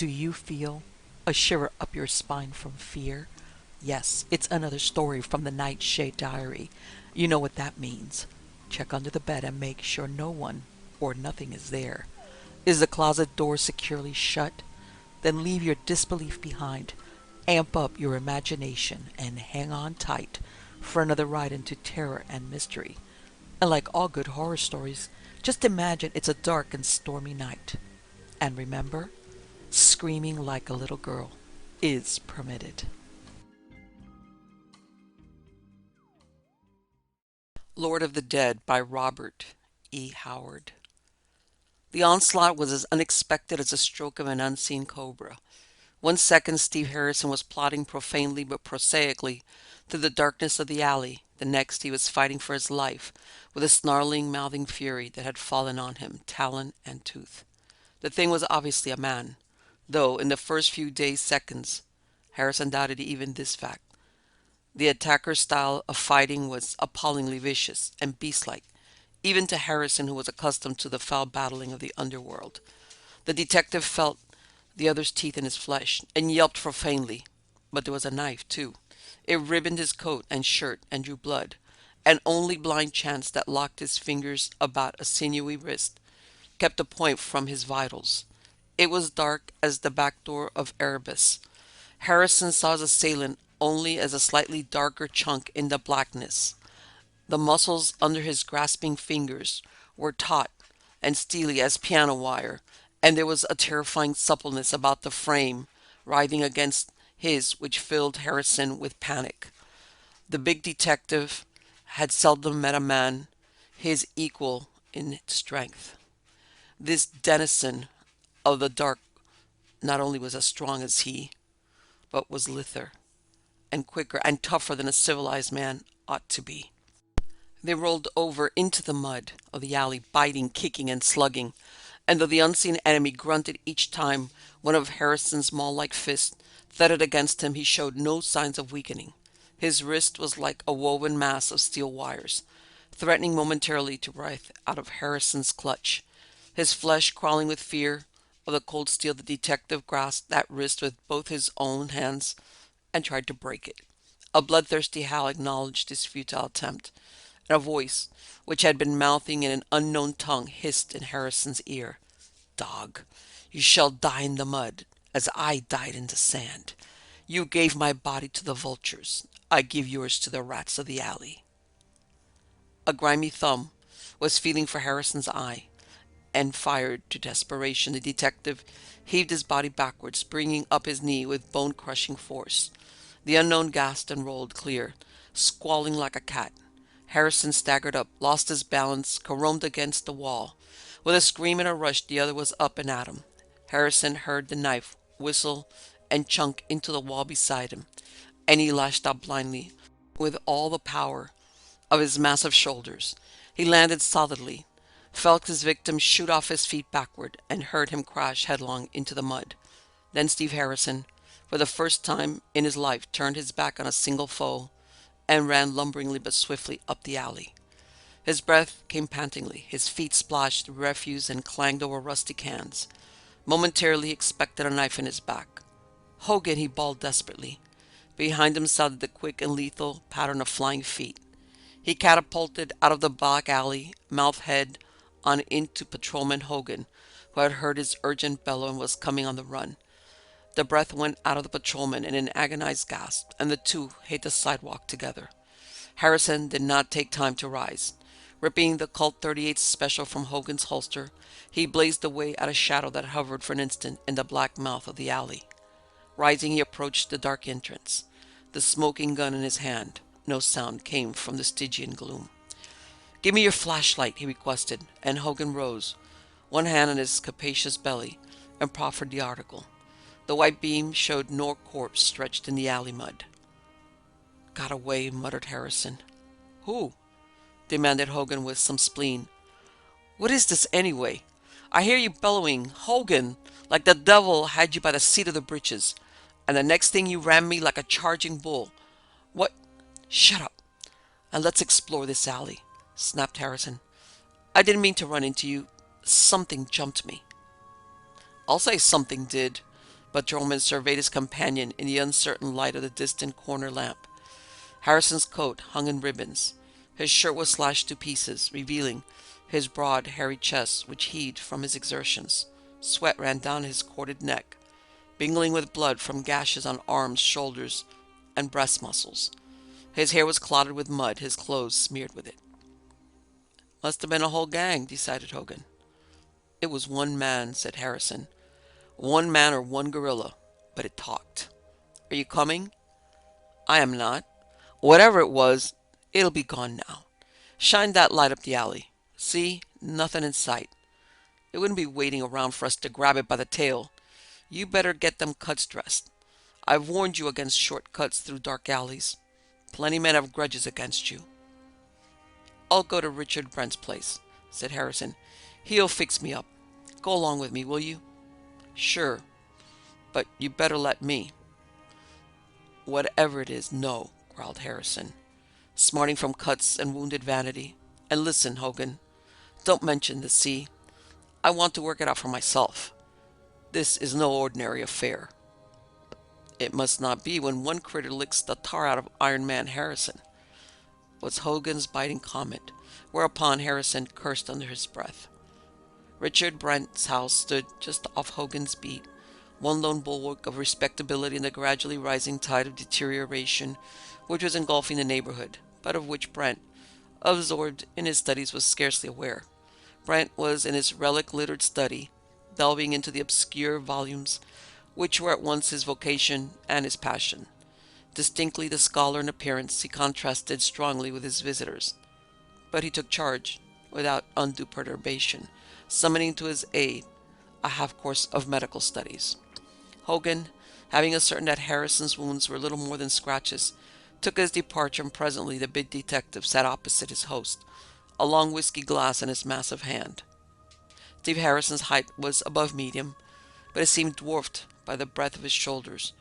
Do you feel a shiver up your spine from fear? Yes, it's another story from the Nightshade diary. You know what that means. Check under the bed and make sure no one or nothing is there. Is the closet door securely shut? Then leave your disbelief behind. Amp up your imagination and hang on tight for another ride into terror and mystery. And like all good horror stories, just imagine it's a dark and stormy night. And remember, screaming like a little girl is permitted. Lord of the Dead by Robert E. Howard. The onslaught was as unexpected as a stroke of an unseen cobra. 1 second Steve Harrison was plodding profanely but prosaically through the darkness of the alley. The next he was fighting for his life with a snarling, mouthing fury that had fallen on him, talon and tooth. The thing was obviously a man, though in the first few seconds, Harrison doubted even this fact. The attacker's style of fighting was appallingly vicious and beast-like, even to Harrison, who was accustomed to the foul battling of the underworld. The detective felt the other's teeth in his flesh and yelped profanely. But there was a knife, too. It ribboned his coat and shirt and drew blood. And only blind chance that locked his fingers about a sinewy wrist kept the point from his vitals. It was dark as the back door of Erebus. Harrison saw his assailant only as a slightly darker chunk in the blackness. The muscles under his grasping fingers were taut and steely as piano wire, and there was a terrifying suppleness about the frame writhing against his which filled Harrison with panic. The big detective had seldom met a man his equal in strength. This denizen of the dark not only was as strong as he, but was lither and quicker and tougher than a civilized man ought to be. They rolled over into the mud of the alley, biting, kicking, and slugging, and though the unseen enemy grunted each time one of Harrison's maul-like fists thudded against him, he showed no signs of weakening. His wrist was like a woven mass of steel wires, threatening momentarily to writhe out of Harrison's clutch. His flesh crawling with fear of the cold steel, the detective grasped that wrist with both his own hands and tried to break it. A bloodthirsty howl acknowledged his futile attempt, and a voice, which had been mouthing in an unknown tongue, hissed in Harrison's ear. "Dog, you shall die in the mud, as I died in the sand. You gave my body to the vultures. I give yours to the rats of the alley." A grimy thumb was feeling for Harrison's eye, and fired to desperation. The detective heaved his body backwards, bringing up his knee with bone-crushing force. The unknown gasped and rolled clear, squalling like a cat. Harrison staggered up, lost his balance, caromed against the wall. With a scream and a rush, the other was up and at him. Harrison heard the knife whistle and chunk into the wall beside him, and he lashed out blindly with all the power of his massive shoulders. He landed solidly, felt his victim shoot off his feet backward, and heard him crash headlong into the mud. Then Steve Harrison, for the first time in his life, turned his back on a single foe and ran lumberingly but swiftly up the alley. His breath came pantingly, his feet splashed through refuse and clanged over rusty cans. Momentarily he expected a knife in his back. "Hogan!" he bawled desperately. Behind him sounded the quick and lethal pattern of flying feet. He catapulted out of the black alley, mouth head on into Patrolman Hogan, who had heard his urgent bellow and was coming on the run. The breath went out of the patrolman in an agonized gasp, and the two hit the sidewalk together. Harrison did not take time to rise. Ripping the Colt .38 Special from Hogan's holster, he blazed away at a shadow that hovered for an instant in the black mouth of the alley. Rising, he approached the dark entrance, the smoking gun in his hand. No sound came from the Stygian gloom. "Give me your flashlight," he requested, and Hogan rose, one hand on his capacious belly, and proffered the article. The white beam showed no corpse stretched in the alley mud. "Got away," muttered Harrison. "Who?" demanded Hogan with some spleen. "What is this, anyway? I hear you bellowing, 'Hogan,' like the devil had you by the seat of the breeches, and the next thing you ran me like a charging bull. What—" "Shut up, and let's explore this alley," snapped Harrison. "I didn't mean to run into you. Something jumped me." "I'll say something did," But Droman surveyed his companion in the uncertain light of the distant corner lamp. Harrison's coat hung in ribbons. His shirt was slashed to pieces, revealing his broad, hairy chest, which heaved from his exertions. Sweat ran down his corded neck, mingling with blood from gashes on arms, shoulders, and breast muscles. His hair was clotted with mud, his clothes smeared with it. Must have been a whole gang, decided Hogan. It was one man, said Harrison. One man or one gorilla, but it talked. Are you coming? I am not. Whatever it was, it'll be gone now. Shine that light up the alley. See? Nothing in sight. It wouldn't be waiting around for us to grab it by the tail. You better get them cuts dressed. I've warned you against short cuts through dark alleys. Plenty men have grudges against you. I'll go to Richard Brent's place, said Harrison. He'll fix me up. Go along with me, will you? Sure, but you better let me. Whatever it is, no, growled Harrison, smarting from cuts and wounded vanity. And listen, Hogan, don't mention the sea. I want to work it out for myself. This is no ordinary affair. It must not be when one critter licks the tar out of Iron Man Harrison, was Hogan's biting comment, whereupon Harrison cursed under his breath. Richard Brent's house stood just off Hogan's beat, one lone bulwark of respectability in the gradually rising tide of deterioration which was engulfing the neighborhood, but of which Brent, absorbed in his studies, was scarcely aware. Brent was in his relic-littered study, delving into the obscure volumes which were at once his vocation and his passion. Distinctly the scholar in appearance, he contrasted strongly with his visitors, but he took charge without undue perturbation, summoning to his aid a half-course of medical studies. Hogan, having ascertained that Harrison's wounds were little more than scratches, took his departure, and presently the big detective sat opposite his host, a long whiskey glass in his massive hand. Steve Harrison's height was above medium, but it seemed dwarfed by the breadth of his shoulders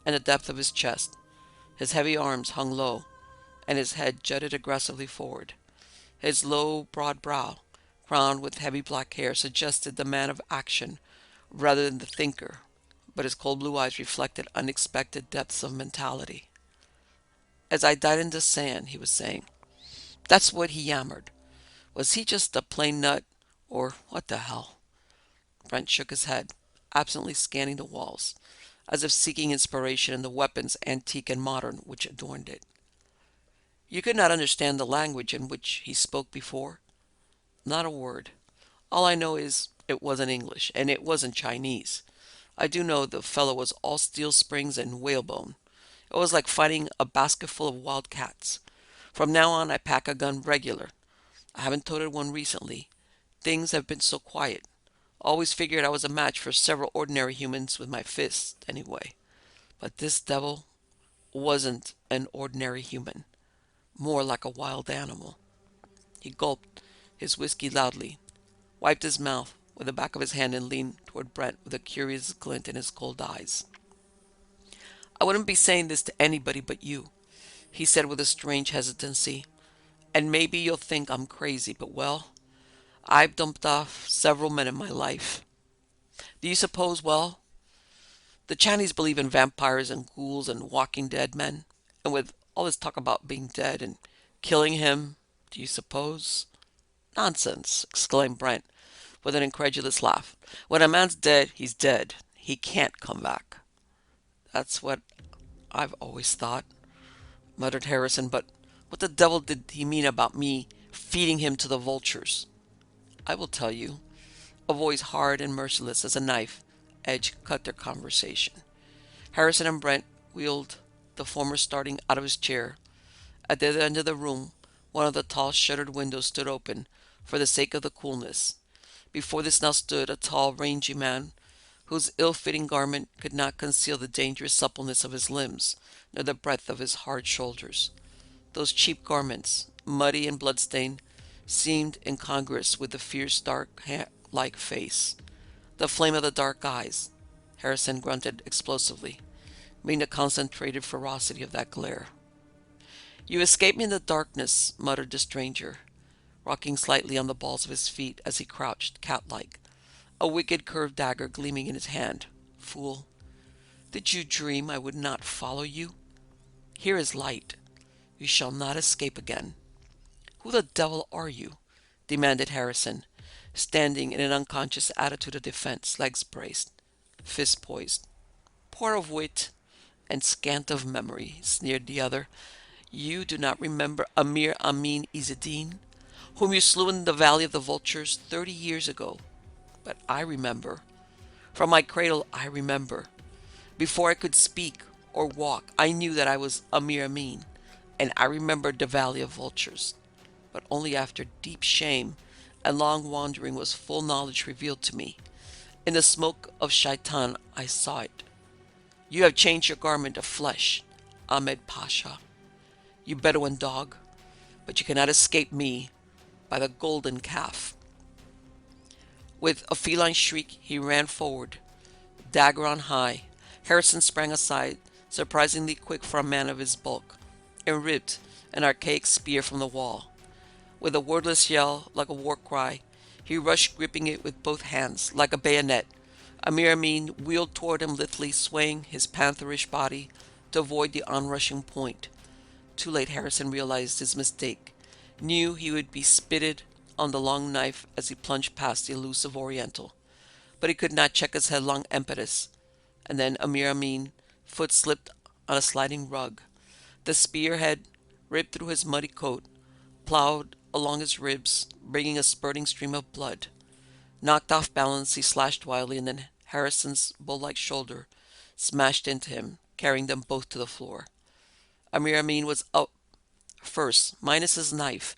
and the depth of his chest. His heavy arms hung low, and his head jutted aggressively forward. His low, broad brow, crowned with heavy black hair, suggested the man of action rather than the thinker, but his cold blue eyes reflected unexpected depths of mentality. As I died in the sand, he was saying. That's what he yammered. Was he just a plain nut, or what the hell? Brent shook his head, absently scanning the walls, as if seeking inspiration in the weapons, antique and modern, which adorned it. You could not understand the language in which he spoke before? Not a word. All I know is it wasn't English, and it wasn't Chinese. I do know the fellow was all steel springs and whalebone. It was like fighting a basket full of wild cats. From now on, I pack a gun regular. I haven't toted one recently. Things have been so quiet. Always figured I was a match for several ordinary humans with my fists, anyway. But this devil wasn't an ordinary human. More like a wild animal. He gulped his whiskey loudly, wiped his mouth with the back of his hand, and leaned toward Brent with a curious glint in his cold eyes. I wouldn't be saying this to anybody but you, he said with a strange hesitancy. And maybe you'll think I'm crazy, but well, I've dumped off several men in my life. Do you suppose, well, the Chinese believe in vampires and ghouls and walking dead men? And with all this talk about being dead and killing him, do you suppose? Nonsense, exclaimed Brent with an incredulous laugh. When a man's dead, he's dead. He can't come back. That's what I've always thought, muttered Harrison, but what the devil did he mean about me feeding him to the vultures? I will tell you. A voice hard and merciless as a knife edge cut their conversation. Harrison and Brent wheeled, the former starting out of his chair. At the other end of the room, one of the tall shuttered windows stood open for the sake of the coolness. Before this now stood a tall, rangy man whose ill-fitting garment could not conceal the dangerous suppleness of his limbs, nor the breadth of his hard shoulders. Those cheap garments, muddy and bloodstained, seemed incongruous with the fierce, dark, like face. The flame of the dark eyes, Harrison grunted explosively, meaning the concentrated ferocity of that glare. You escaped me in the darkness, muttered the stranger, rocking slightly on the balls of his feet as he crouched, cat-like, a wicked curved dagger gleaming in his hand. Fool, Did you dream I would not follow you? Here is light. You shall not escape again. Who the devil are you? Demanded Harrison, standing in an unconscious attitude of defense, legs braced, fists poised. Poor of wit and scant of memory, sneered the other. You do not remember Amir Amin Izzedin, whom you slew in the Valley of the Vultures 30 years ago. But I remember. From my cradle I remember. Before I could speak or walk, I knew that I was Amir Amin, and I remembered the Valley of Vultures. But only after deep shame and long wandering was full knowledge revealed to me. In the smoke of Shaitan I saw it. You have changed your garment of flesh, Ahmed Pasha, you Bedouin dog, but you cannot escape me by the golden calf. With a feline shriek, he ran forward, dagger on high. Harrison sprang aside, surprisingly quick for a man of his bulk, and ripped an archaic spear from the wall. With a wordless yell, like a war cry, he rushed, gripping it with both hands, like a bayonet. Amir Amin wheeled toward him lithely, swaying his pantherish body to avoid the onrushing point. Too late, Harrison realized his mistake, knew he would be spitted on the long knife as he plunged past the elusive Oriental. But he could not check his headlong impetus, and then Amir Amin's foot slipped on a sliding rug. The spearhead ripped through his muddy coat, plowed along his ribs, bringing a spurting stream of blood. Knocked off balance, he slashed wildly, and then Harrison's bull-like shoulder smashed into him, carrying them both to the floor. Amir Amin was up first, minus his knife.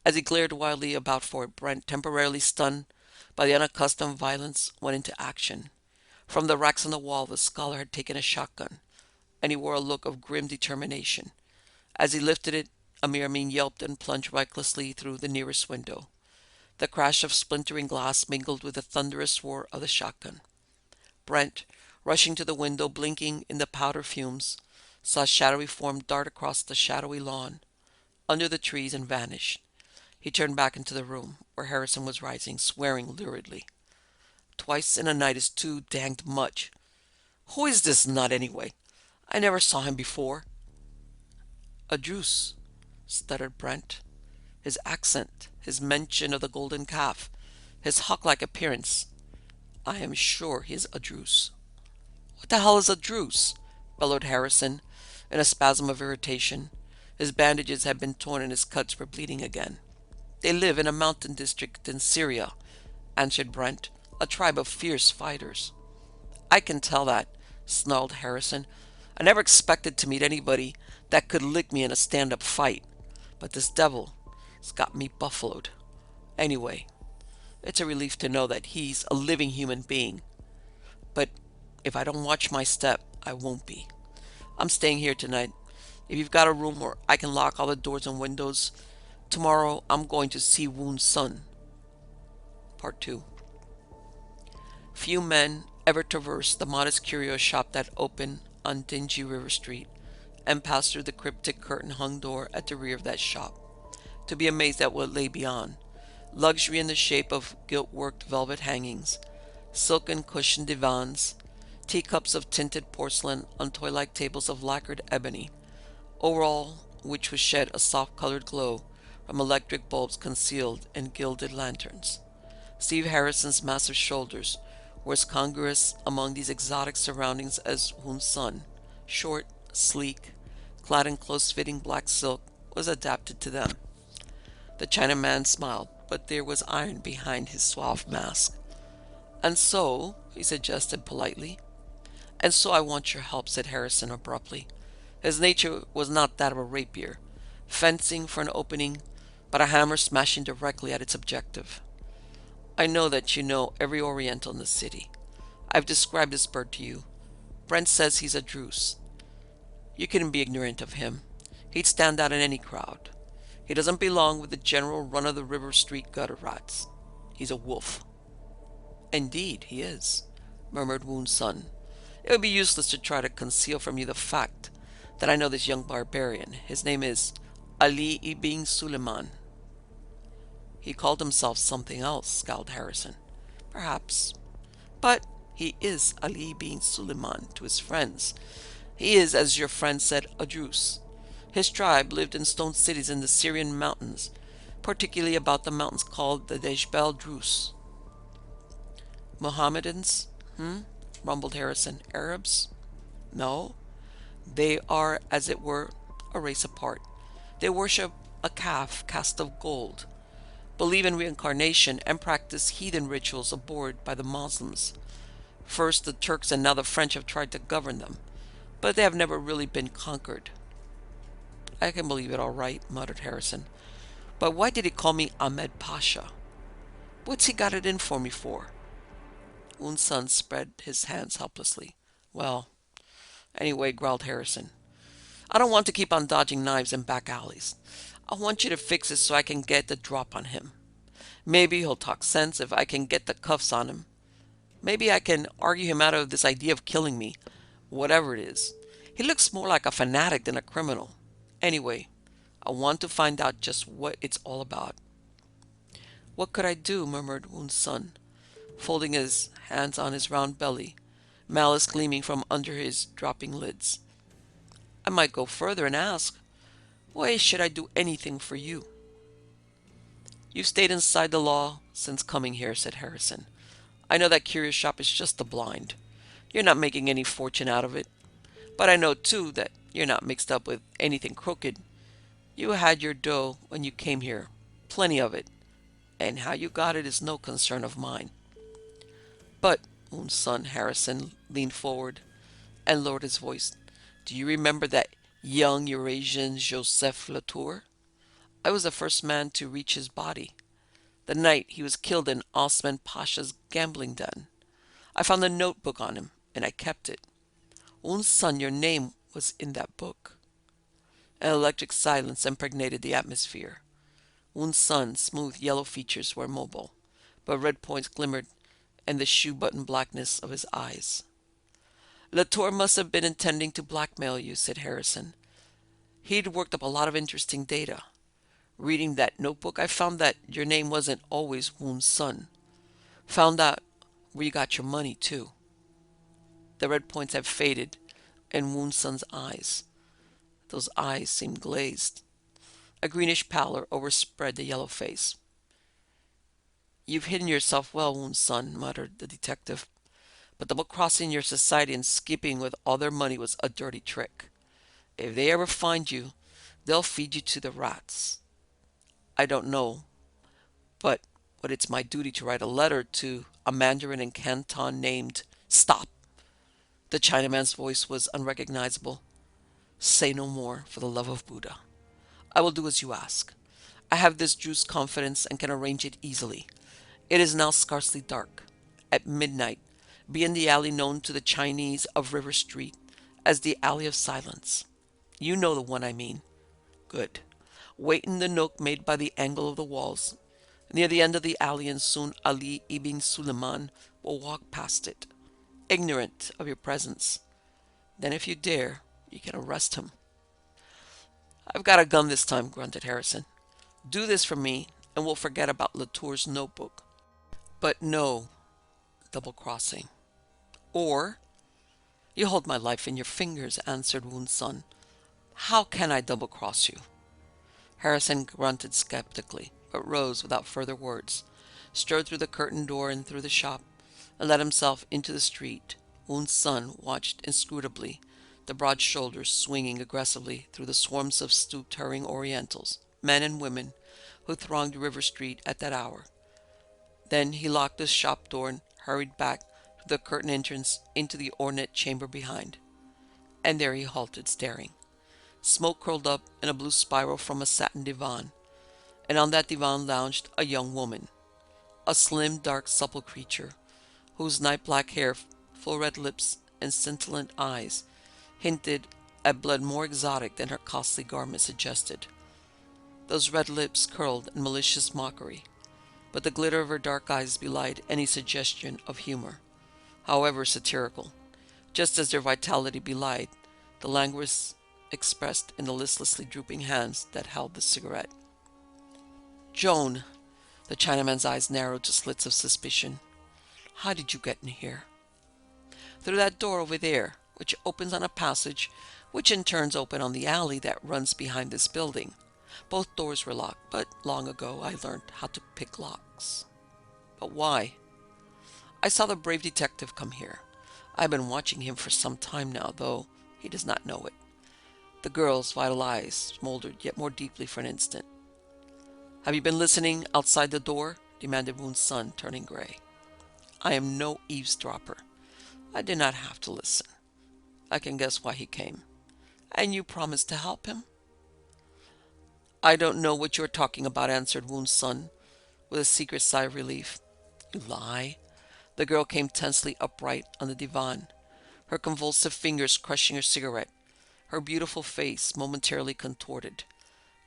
As he glared wildly about for it, Brent, temporarily stunned by the unaccustomed violence, went into action. From the racks on the wall, the scholar had taken a shotgun, and he wore a look of grim determination. As he lifted it, Amir Amin yelped and plunged recklessly through the nearest window. The crash of splintering glass mingled with the thunderous roar of the shotgun. Brent, rushing to the window, blinking in the powder fumes, saw a shadowy form dart across the shadowy lawn, under the trees, and vanish. He turned back into the room, where Harrison was rising, swearing luridly. Twice in a night is too danged much. Who is this nut, anyway? I never saw him before. A Druse, stuttered Brent. His accent, his mention of the golden calf, his hawk-like appearance. I am sure he is a Druse. What the hell is a Druse? Bellowed Harrison, in a spasm of irritation. His bandages had been torn and his cuts were bleeding again. They live in a mountain district in Syria, answered Brent, a tribe of fierce fighters. I can tell that, snarled Harrison. I never expected to meet anybody that could lick me in a stand-up fight, but this devil has got me buffaloed. Anyway, it's a relief to know that he's a living human being. But if I don't watch my step, I won't be. I'm staying here tonight. If you've got a room where I can lock all the doors and windows, tomorrow I'm going to see Woon's son. Part 2. Few men ever traversed the modest curio shop that opened on dingy River Street and passed through the cryptic curtain-hung door at the rear of that shop, to be amazed at what lay beyond. Luxury in the shape of gilt-worked velvet hangings, silken cushioned divans, teacups of tinted porcelain on toy-like tables of lacquered ebony, over all which was shed a soft-colored glow from electric bulbs concealed in gilded lanterns. Steve Harrison's massive shoulders were as congruous among these exotic surroundings as Woon's son, short, sleek, clad in close-fitting black silk, was adapted to them. The Chinaman smiled, but there was iron behind his suave mask. "And so," he suggested politely. "And so I want your help," said Harrison abruptly. His nature was not that of a rapier, fencing for an opening, but a hammer smashing directly at its objective. I know that you know every Oriental in the city. I've described this bird to you. Brent says he's a Druse. You couldn't be ignorant of him. He'd stand out in any crowd. He doesn't belong with the general run-of-the-river street gutter rats. He's a wolf." "Indeed, he is," murmured Woon's son. "It would be useless to try to conceal from you the fact that I know this young barbarian. His name is Ali ibn Suleyman." "He called himself something else," scowled Harrison. "Perhaps. But He is Ali bin Suleyman to his friends. He is, as your friend said, a Druse. His tribe lived in stone cities in the Syrian mountains, particularly about the mountains called the Dejbel Druse. Mohammedans? Rumbled Harrison. Arabs? No. They are, as it were, a race apart. They worship a calf cast of gold, believe in reincarnation, and practice heathen rituals abhorred by the Muslims. First the Turks and now the French have tried to govern them, but they have never really been conquered. I can believe it all right, muttered Harrison. But why did he call me Ahmed Pasha? What's he got it in for me for? Unsan spread his hands helplessly. Well, anyway, growled Harrison, I don't want to keep on dodging knives in back alleys. I want you to fix it so I can get the drop on him. Maybe he'll talk sense if I can get the cuffs on him. Maybe I can argue him out of this idea of killing me, whatever it is. He looks more like a fanatic than a criminal. Anyway, I want to find out just what it's all about. What could I do? Murmured Woon's son, folding his hands on his round belly, malice gleaming from under his dropping lids. I might go further and ask, why should I do anything for you? You've stayed inside the law since coming here, said Harrison. I know that curious shop is just the blind. You're not making any fortune out of it. But I know, too, that you're not mixed up with anything crooked. You had your dough when you came here, plenty of it, and how you got it is no concern of mine. But, son, Harrison leaned forward and lowered his voice, do you remember that young Eurasian Joseph La Tour? I was the first man to reach his body, the night he was killed in Osman Pasha's gambling den. I found a notebook on him, and I kept it. Son, your name was in that book. An electric silence impregnated the atmosphere. Son's smooth yellow features were mobile, but red points glimmered in the shoe-button blackness of his eyes. Latour must have been intending to blackmail you, said Harrison. He'd worked up a lot of interesting data. Reading that notebook, I found that your name wasn't always Woon's son. Found out where you got your money, too. The red points had faded in Woon's son's eyes. Those eyes seemed glazed. A greenish pallor overspread the yellow face. You've hidden yourself well, Woon's son, muttered the detective. But double-crossing your society and skipping with all their money was a dirty trick. If they ever find you, they'll feed you to the rats. I don't know, but it's my duty to write a letter to a mandarin in Canton named... Stop! The Chinaman's voice was unrecognizable. Say no more, for the love of Buddha. I will do as you ask. I have this Druse confidence and can arrange it easily. It is now scarcely dark. At midnight, be in the alley known to the Chinese of River Street as the Alley of Silence. You know the one I mean. Good. Wait in the nook made by the angle of the walls, near the end of the alley, and soon Ali ibn Suleyman will walk past it, ignorant of your presence. Then if you dare, you can arrest him. I've got a gun this time, grunted Harrison. Do this for me, and we'll forget about Latour's notebook. But no double-crossing. Or, you hold my life in your fingers, answered Woon's son. How can I double-cross you? Harrison grunted skeptically, but rose without further words, strode through the curtained door and through the shop, and let himself into the street. Woon's son watched inscrutably, the broad shoulders swinging aggressively through the swarms of stooped, hurrying Orientals, men and women, who thronged River Street at that hour. Then he locked the shop door and hurried back to the curtained entrance into the ornate chamber behind. And there he halted, staring. Smoke curled up in a blue spiral from a satin divan, and on that divan lounged a young woman, a slim, dark, supple creature, whose night-black hair, full red lips, and scintillant eyes hinted at blood more exotic than her costly garment suggested. Those red lips curled in malicious mockery, but the glitter of her dark eyes belied any suggestion of humor, however satirical, just as their vitality belied the languors expressed in the listlessly drooping hands that held the cigarette. Joan, the Chinaman's eyes narrowed to slits of suspicion. How did you get in here? Through that door over there, which opens on a passage, which in turns open on the alley that runs behind this building. Both doors were locked, but long ago I learned how to pick locks. But why? I saw the brave detective come here. I've been watching him for some time now, though he does not know it. The girl's vital eyes smoldered yet more deeply for an instant. Have you been listening outside the door? Demanded Woon's son, turning gray. I am no eavesdropper. I did not have to listen. I can guess why he came. And you promised to help him? I don't know what you're talking about, answered Woon's son, with a secret sigh of relief. You lie. The girl came tensely upright on the divan, her convulsive fingers crushing her cigarette, her beautiful face momentarily contorted.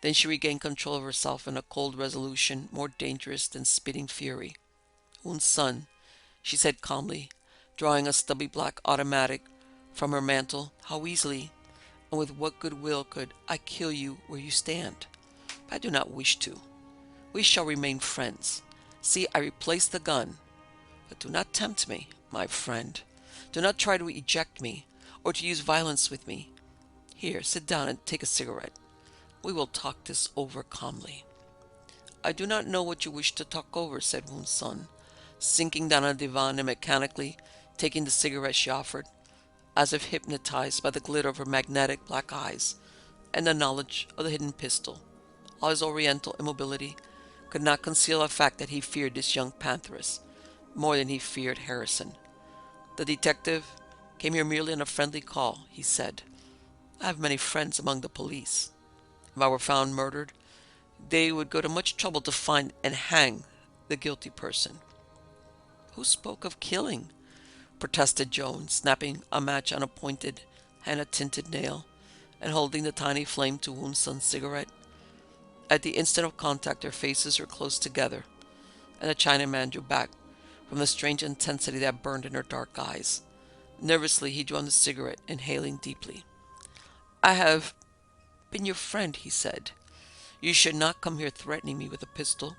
Then she regained control of herself in a cold resolution more dangerous than spitting fury. Woon's son, she said calmly, drawing a stubby black automatic from her mantle, how easily and with what goodwill could I kill you where you stand? But I do not wish to. We shall remain friends. See, I replaced the gun. But do not tempt me, my friend. Do not try to eject me, or to use violence with me. Here, sit down and take a cigarette. We will talk this over calmly. I do not know what you wish to talk over, said Woon's son, sinking down on the divan and mechanically taking the cigarette she offered, as if hypnotized by the glitter of her magnetic black eyes and the knowledge of the hidden pistol. All his oriental immobility could not conceal the fact that he feared this young pantheress more than he feared Harrison. The detective came here merely on a friendly call, he said. I have many friends among the police. If I were found murdered, they would go to much trouble to find and hang the guilty person. Who spoke of killing? Protested Joan, snapping a match on a pointed, henna-tinted nail and holding the tiny flame to Woon's son's cigarette. At the instant of contact, their faces were close together, and the Chinaman drew back from the strange intensity that burned in her dark eyes. Nervously, he drew on the cigarette, inhaling deeply. I have been your friend, he said. You should not come here threatening me with a pistol.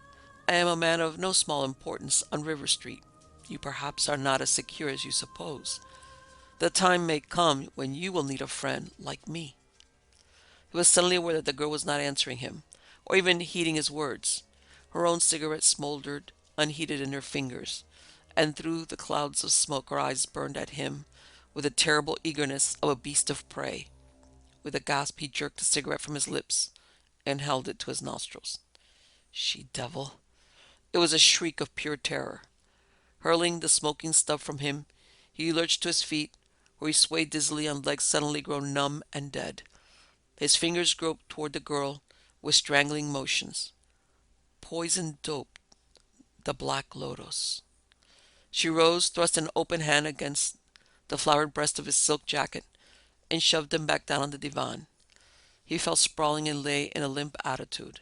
I am a man of no small importance on River Street. You perhaps are not as secure as you suppose. The time may come when you will need a friend like me. He was suddenly aware that the girl was not answering him, or even heeding his words. Her own cigarette smoldered, unheeded in her fingers, and through the clouds of smoke her eyes burned at him with the terrible eagerness of a beast of prey. With a gasp he jerked the cigarette from his lips and held it to his nostrils. She-devil! It was a shriek of pure terror. Hurling the smoking stub from him, he lurched to his feet, where he swayed dizzily on legs suddenly grown numb and dead. His fingers groped toward the girl with strangling motions. Poison dope, the Black Lotus. She rose, thrust an open hand against the flowered breast of his silk jacket, and shoved him back down on the divan. He fell sprawling and lay in a limp attitude,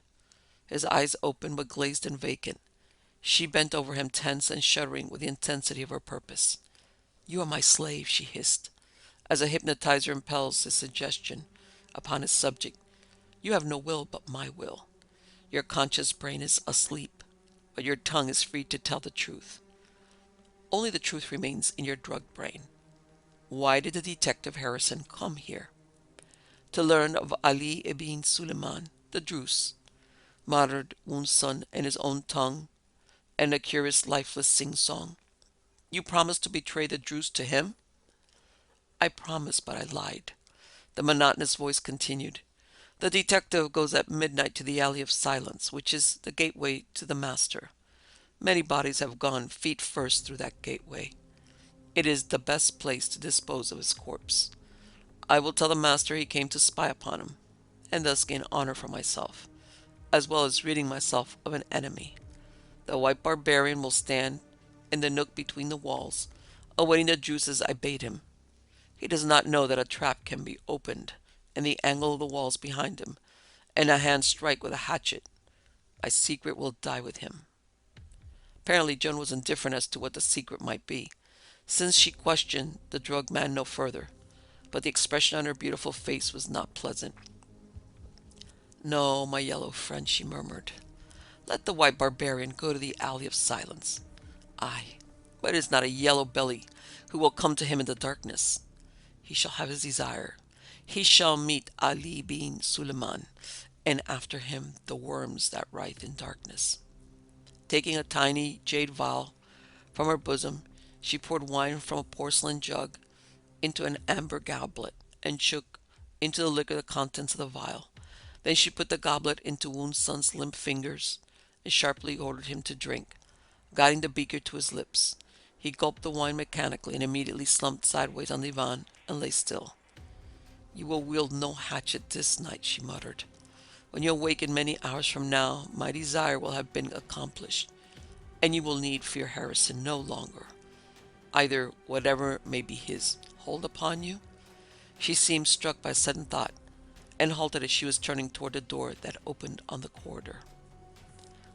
his eyes open but glazed and vacant. She bent over him, tense and shuddering with the intensity of her purpose. You are my slave, she hissed, as a hypnotizer impels his suggestion upon his subject. You have no will but my will. Your conscious brain is asleep, but your tongue is free to tell the truth. Only the truth remains in your drugged brain. Why did the detective Harrison come here? To learn of Ali ibn Suleyman, the Druse, muttered Woon's son in his own tongue, and a curious lifeless sing-song. You promised to betray the Druse to him? I promised, but I lied. The monotonous voice continued. The detective goes at midnight to the Alley of Silence, which is the gateway to the master. Many bodies have gone feet first through that gateway. It is the best place to dispose of his corpse. I will tell the master he came to spy upon him, and thus gain honor for myself, as well as ridding myself of an enemy. The white barbarian will stand in the nook between the walls, awaiting the juice as I bade him. He does not know that a trap can be opened in the angle of the walls behind him, and a hand strike with a hatchet. My secret will die with him. Apparently Joan was indifferent as to what the secret might be, since she questioned the drugged man no further, but the expression on her beautiful face was not pleasant. No, my yellow friend, she murmured. Let the white barbarian go to the Alley of Silence. Aye, but it is not a yellow belly who will come to him in the darkness. He shall have his desire. He shall meet Ali bin Suleyman, and after him the worms that writhe in darkness. Taking a tiny jade vial from her bosom, she poured wine from a porcelain jug into an amber goblet and shook into the liquor the contents of the vial. Then she put the goblet into Woon's son's limp fingers and sharply ordered him to drink, guiding the beaker to his lips. He gulped the wine mechanically and immediately slumped sideways on the divan and lay still. "You will wield no hatchet this night," she muttered. "When you awaken many hours from now, my desire will have been accomplished, and you will need fear Harrison no longer. Either whatever may be his hold upon you." She seemed struck by a sudden thought, and halted as she was turning toward the door that opened on the corridor.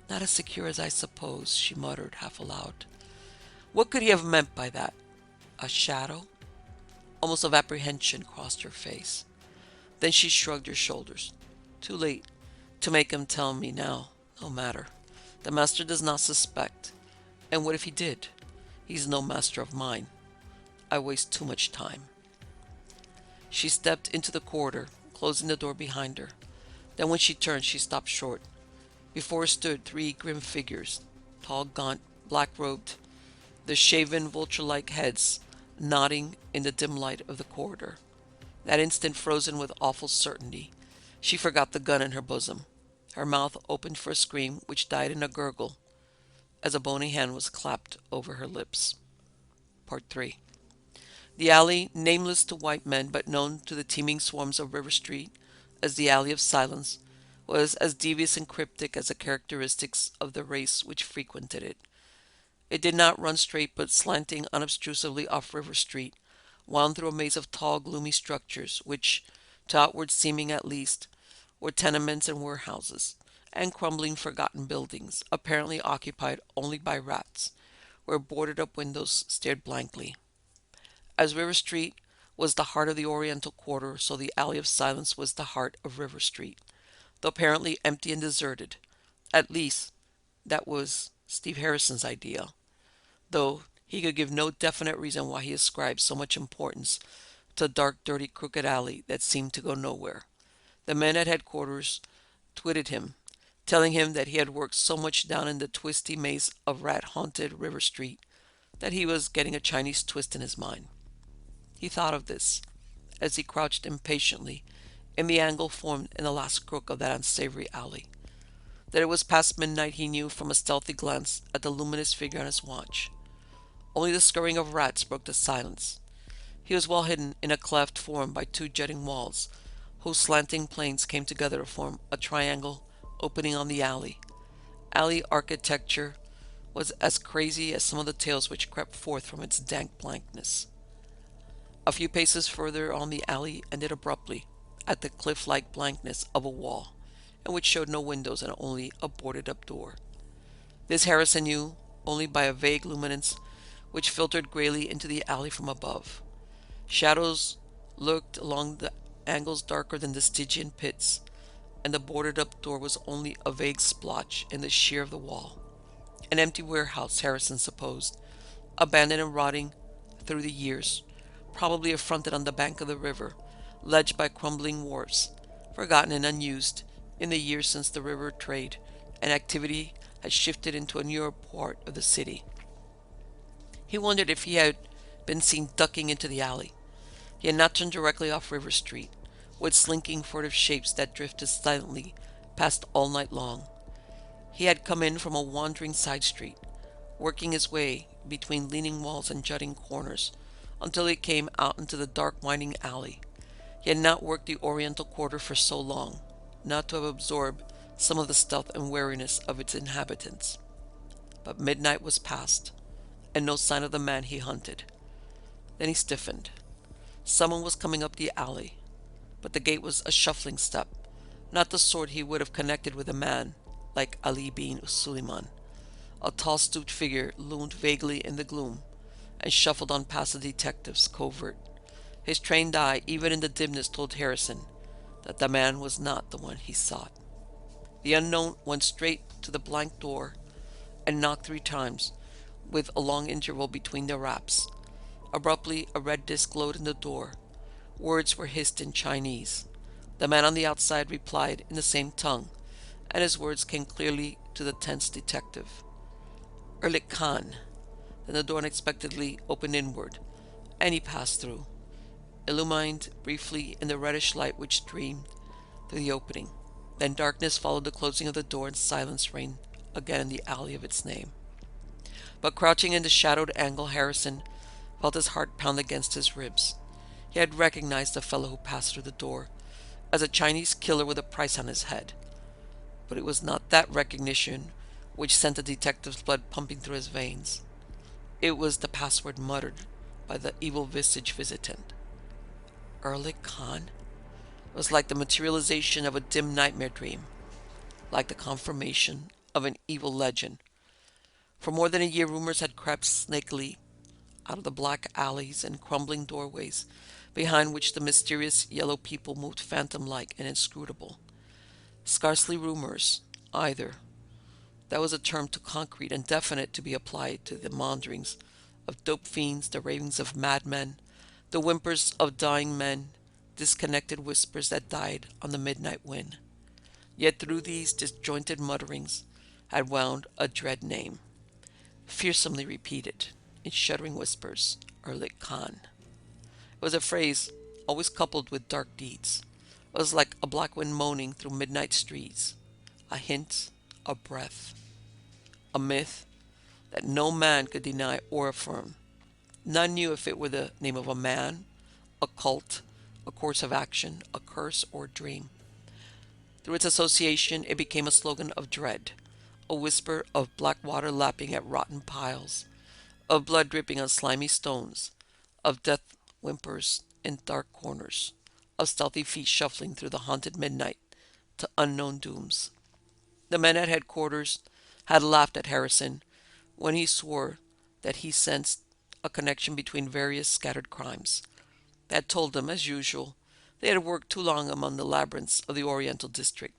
"Not as secure as I supposed," she muttered half aloud. What could he have meant by that? A shadow? Almost of apprehension crossed her face. Then she shrugged her shoulders. Too late to make him tell me now. No matter. The master does not suspect. And what if he did? He's no master of mine. I waste too much time. She stepped into the corridor, closing the door behind her. Then when she turned, she stopped short. Before her stood three grim figures, tall, gaunt, black-robed, their shaven, vulture-like heads nodding in the dim light of the corridor. That instant, frozen with awful certainty, she forgot the gun in her bosom. Her mouth opened for a scream which died in a gurgle as a bony hand was clapped over her lips. Part 3. The alley, nameless to white men but known to the teeming swarms of River Street as the Alley of Silence, was as devious and cryptic as the characteristics of the race which frequented it. It did not run straight but slanting unobtrusively off River Street, wound through a maze of tall, gloomy structures which, to outward seeming at least, were tenements and warehouses, and crumbling, forgotten buildings, apparently occupied only by rats, where boarded-up windows stared blankly. As River Street was the heart of the Oriental Quarter, so the Alley of Silence was the heart of River Street, though apparently empty and deserted. At least, that was Steve Harrison's idea, though he could give no definite reason why he ascribed so much importance to a dark, dirty, crooked alley that seemed to go nowhere. The men at headquarters twitted him, telling him that he had worked so much down in the twisty maze of rat-haunted River Street that he was getting a Chinese twist in his mind. He thought of this as he crouched impatiently in the angle formed in the last crook of that unsavory alley. That it was past midnight he knew from a stealthy glance at the luminous figure on his watch. Only the scurrying of rats broke the silence. He was well hidden in a cleft formed by two jutting walls, whose slanting planes came together to form a triangle opening on the alley. Alley architecture was as crazy as some of the tales which crept forth from its dank blankness. A few paces further on the alley ended abruptly at the cliff-like blankness of a wall, in which showed no windows and only a boarded-up door. This Harrison knew only by a vague luminance which filtered grayly into the alley from above. Shadows lurked along the angles darker than the Stygian pits, and the boarded-up door was only a vague splotch in the sheer of the wall. An empty warehouse, Harrison supposed, abandoned and rotting through the years, probably affronted on the bank of the river, ledged by crumbling wharfs, forgotten and unused in the years since the river trade and activity had shifted into a newer part of the city. He wondered if he had been seen ducking into the alley. He had not turned directly off River Street, with slinking furtive shapes that drifted silently past all night long. He had come in from a wandering side street, working his way between leaning walls and jutting corners, until he came out into the dark winding alley. He had not worked the Oriental Quarter for so long, not to have absorbed some of the stealth and wariness of its inhabitants. But midnight was past, and no sign of the man he hunted. Then he stiffened. Someone was coming up the alley, but the gait was a shuffling step, not the sort he would have connected with a man like Ali bin Suleyman. A tall, stooped figure loomed vaguely in the gloom and shuffled on past the detective's covert. His trained eye, even in the dimness, told Harrison that the man was not the one he sought. The unknown went straight to the blank door and knocked 3 times, with a long interval between the raps. Abruptly, a red disc glowed in the door. Words were hissed in Chinese. The man on the outside replied in the same tongue, and his words came clearly to the tense detective. Erlik Khan. Then the door unexpectedly opened inward, and he passed through, illumined briefly in the reddish light which streamed through the opening. Then darkness followed the closing of the door, and silence reigned again in the alley of its name. But crouching in the shadowed angle, Harrison felt his heart pound against his ribs. He had recognized the fellow who passed through the door as a Chinese killer with a price on his head. But it was not that recognition which sent the detective's blood pumping through his veins. It was the password muttered by the evil-visaged visitant. Erlik Khan? It was like the materialization of a dim nightmare dream, like the confirmation of an evil legend. For more than a year, rumors had crept snakily out of the black alleys and crumbling doorways behind which the mysterious yellow people moved phantom-like and inscrutable. Scarcely rumors, either. That was a term too concrete and definite to be applied to the maunderings of dope fiends, the ravings of madmen, the whimpers of dying men, disconnected whispers that died on the midnight wind. Yet through these disjointed mutterings had wound a dread name, fearsomely repeated in shuddering whispers, Erlik Khan. It was a phrase always coupled with dark deeds. It was like a black wind moaning through midnight streets, a hint, a breath, a myth that no man could deny or affirm. None knew if it were the name of a man, a cult, a course of action, a curse, or a dream. Through its association, it became a slogan of dread, a whisper of black water lapping at rotten piles, of blood dripping on slimy stones, of death whimpers in dark corners, of stealthy feet shuffling through the haunted midnight to unknown dooms. The men at headquarters had laughed at Harrison when he swore that he sensed a connection between various scattered crimes. They had told him, as usual, they had worked too long among the labyrinths of the Oriental District.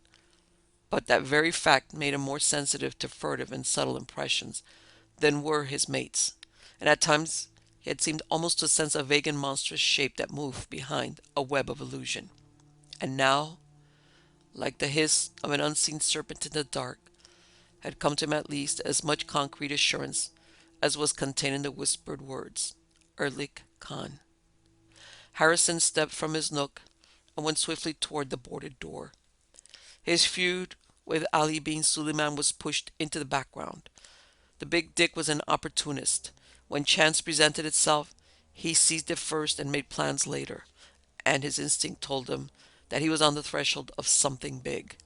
But that very fact made him more sensitive to furtive and subtle impressions than were his mates, and at times he had seemed almost to sense a vague and monstrous shape that moved behind a web of illusion. And now, like the hiss of an unseen serpent in the dark, had come to him at least as much concrete assurance as was contained in the whispered words, Erlik Khan. Harrison stepped from his nook and went swiftly toward the boarded door. His feud with Ali bin Suleyman was pushed into the background. The big dick was an opportunist. When chance presented itself, he seized it first and made plans later, and his instinct told him that he was on the threshold of something big.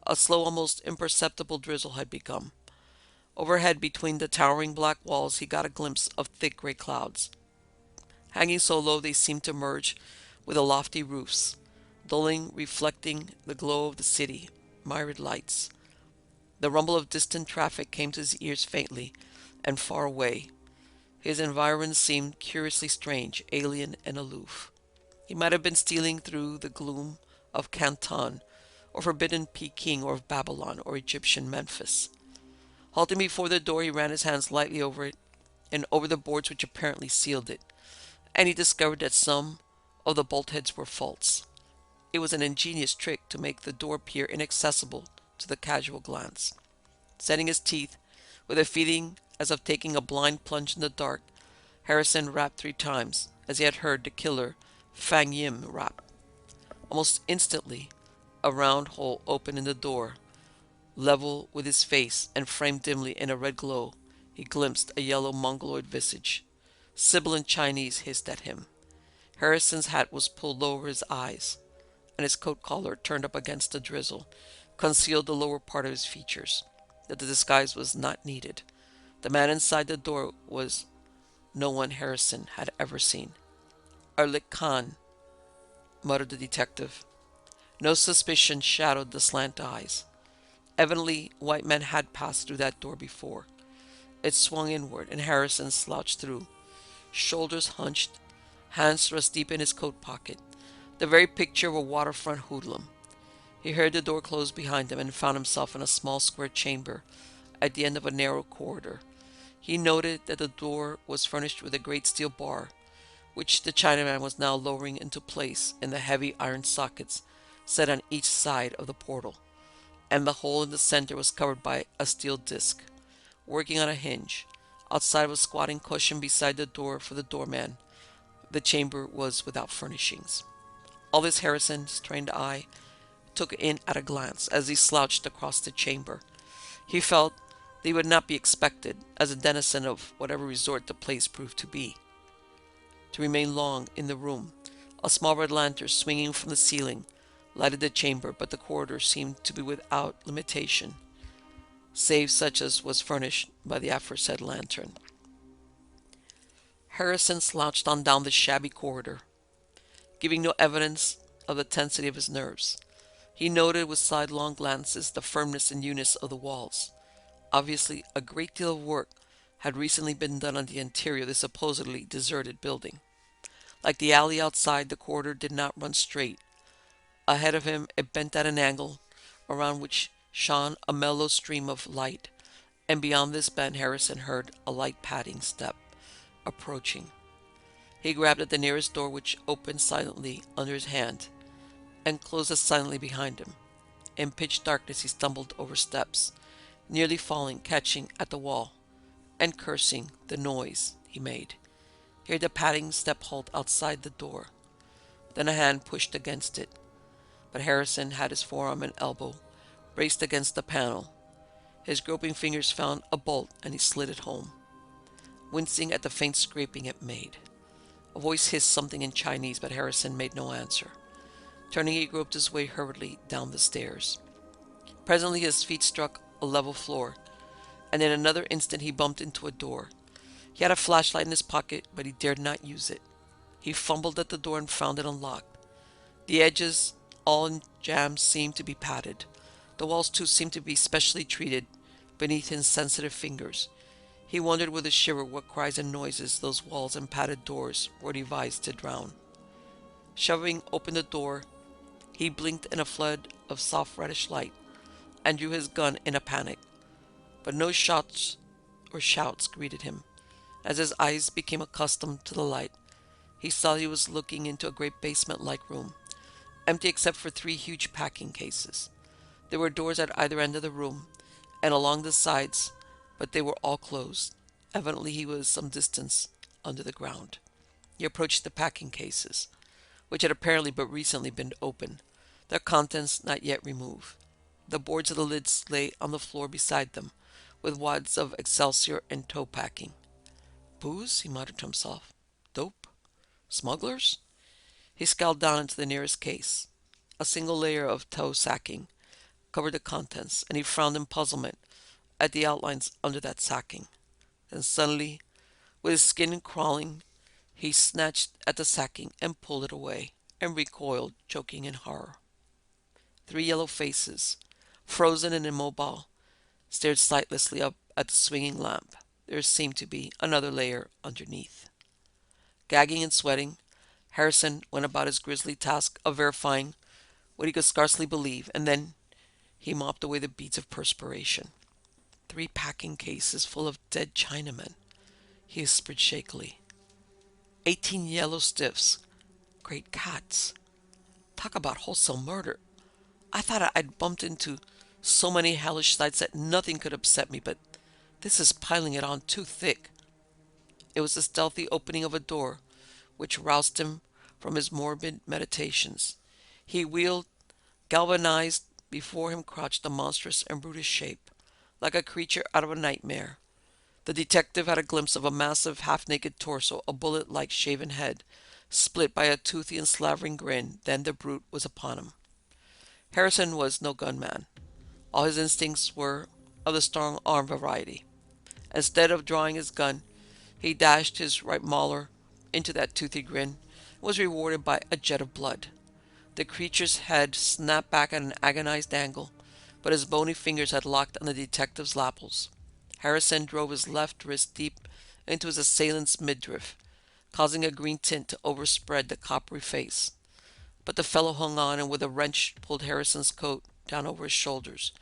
A slow, almost imperceptible drizzle had begun. Overhead, between the towering black walls, he got a glimpse of thick gray clouds. Hanging so low they seemed to merge with the lofty roofs, dulling, reflecting the glow of the city, myriad lights. The rumble of distant traffic came to his ears faintly and far away. His environs seemed curiously strange, alien, and aloof. He might have been stealing through the gloom of Canton, or forbidden Peking, or of Babylon, or Egyptian Memphis. Halting before the door, he ran his hands lightly over it, and over the boards which apparently sealed it, and he discovered that some of the bolt heads were false. It was an ingenious trick to make the door appear inaccessible to the casual glance. Setting his teeth, with a feeling as of taking a blind plunge in the dark, Harrison rapped 3 times, as he had heard the killer Fang Yim rap. Almost instantly, a round hole opened in the door, level with his face, and framed dimly in a red glow, he glimpsed a yellow mongoloid visage. Sibilant Chinese hissed at him. Harrison's hat was pulled over his eyes, and his coat collar, turned up against the drizzle, concealed the lower part of his features. That the disguise was not needed. The man inside the door was no one Harrison had ever seen. Erlik Khan, muttered the detective. No suspicion shadowed the slant eyes. Evidently, white men had passed through that door before. It swung inward, and Harrison slouched through, shoulders hunched, hands thrust deep in his coat pocket, the very picture of a waterfront hoodlum. He heard the door close behind him and found himself in a small square chamber at the end of a narrow corridor. He noted that the door was furnished with a great steel bar which the Chinaman was now lowering into place in the heavy iron sockets set on each side of the portal, and the hole in the center was covered by a steel disc, working on a hinge. Outside was a squatting cushion beside the door for the doorman. The chamber was without furnishings. All this Harrison's trained eye took in at a glance as he slouched across the chamber. He felt that he would not be expected, as a denizen of whatever resort the place proved to be, to remain long in the room. A small red lantern swinging from the ceiling lighted the chamber, but the corridor seemed to be without limitation, save such as was furnished by the aforesaid lantern. Harrison slouched on down the shabby corridor, giving no evidence of the tensity of his nerves. He noted with sidelong glances the firmness and newness of the walls. Obviously, a great deal of work had recently been done on the interior of this supposedly deserted building. Like the alley outside, the corridor did not run straight. Ahead of him, it bent at an angle, around which shone a mellow stream of light, and beyond this bend Harrison heard a light padding step approaching. He grabbed at the nearest door, which opened silently under his hand and closed as silently behind him. In pitch darkness he stumbled over steps, nearly falling, catching at the wall, and cursing the noise he made. He heard the padding step halt outside the door. Then a hand pushed against it, but Harrison had his forearm and elbow braced against the panel. His groping fingers found a bolt and he slid it home, wincing at the faint scraping it made. A voice hissed something in Chinese, but Harrison made no answer. Turning, he groped his way hurriedly down the stairs. Presently his feet struck a level floor, and in another instant he bumped into a door. He had a flashlight in his pocket, but he dared not use it. He fumbled at the door and found it unlocked. The edges, all in jams, seemed to be padded. The walls, too, seemed to be specially treated beneath his sensitive fingers. He wondered with a shiver what cries and noises those walls and padded doors were devised to drown. Shoving open the door, he blinked in a flood of soft reddish light and drew his gun in a panic. But no shots or shouts greeted him. As his eyes became accustomed to the light, he saw he was looking into a great basement-like room, empty except for 3 huge packing cases. There were doors at either end of the room and along the sides, but they were all closed. Evidently he was some distance under the ground. He approached the packing cases, which had apparently but recently been opened, their contents not yet removed. The boards of the lids lay on the floor beside them, with wads of excelsior and tow packing. Booze, he muttered to himself. Dope? Smugglers? He scowled down into the nearest case. A single layer of tow sacking covered the contents, and he frowned in puzzlement at the outlines under that sacking. Then suddenly, with his skin crawling, he snatched at the sacking and pulled it away, and recoiled, choking in horror. 3 yellow faces, frozen and immobile, stared sightlessly up at the swinging lamp. There seemed to be another layer underneath. Gagging and sweating, Harrison went about his grisly task of verifying what he could scarcely believe, and then he mopped away the beads of perspiration. 3 packing cases full of dead Chinamen, he whispered shakily. 18 yellow stiffs. Great cats. Talk about wholesale murder. I thought I'd bumped into so many hellish sights that nothing could upset me, but this is piling it on too thick. It was the stealthy opening of a door which roused him from his morbid meditations. He wheeled, galvanized. Before him crouched a monstrous and brutish shape, like a creature out of a nightmare. The detective had a glimpse of a massive, half-naked torso, a bullet-like shaven head, split by a toothy and slavering grin. Then the brute was upon him. Harrison was no gunman. All his instincts were of the strong-arm variety. Instead of drawing his gun, he dashed his right molar into that toothy grin, and was rewarded by a jet of blood. The creature's head snapped back at an agonized angle, but his bony fingers had locked on the detective's lapels. Harrison drove his left wrist deep into his assailant's midriff, causing a green tint to overspread the coppery face. But the fellow hung on, and with a wrench pulled Harrison's coat down over his shoulders.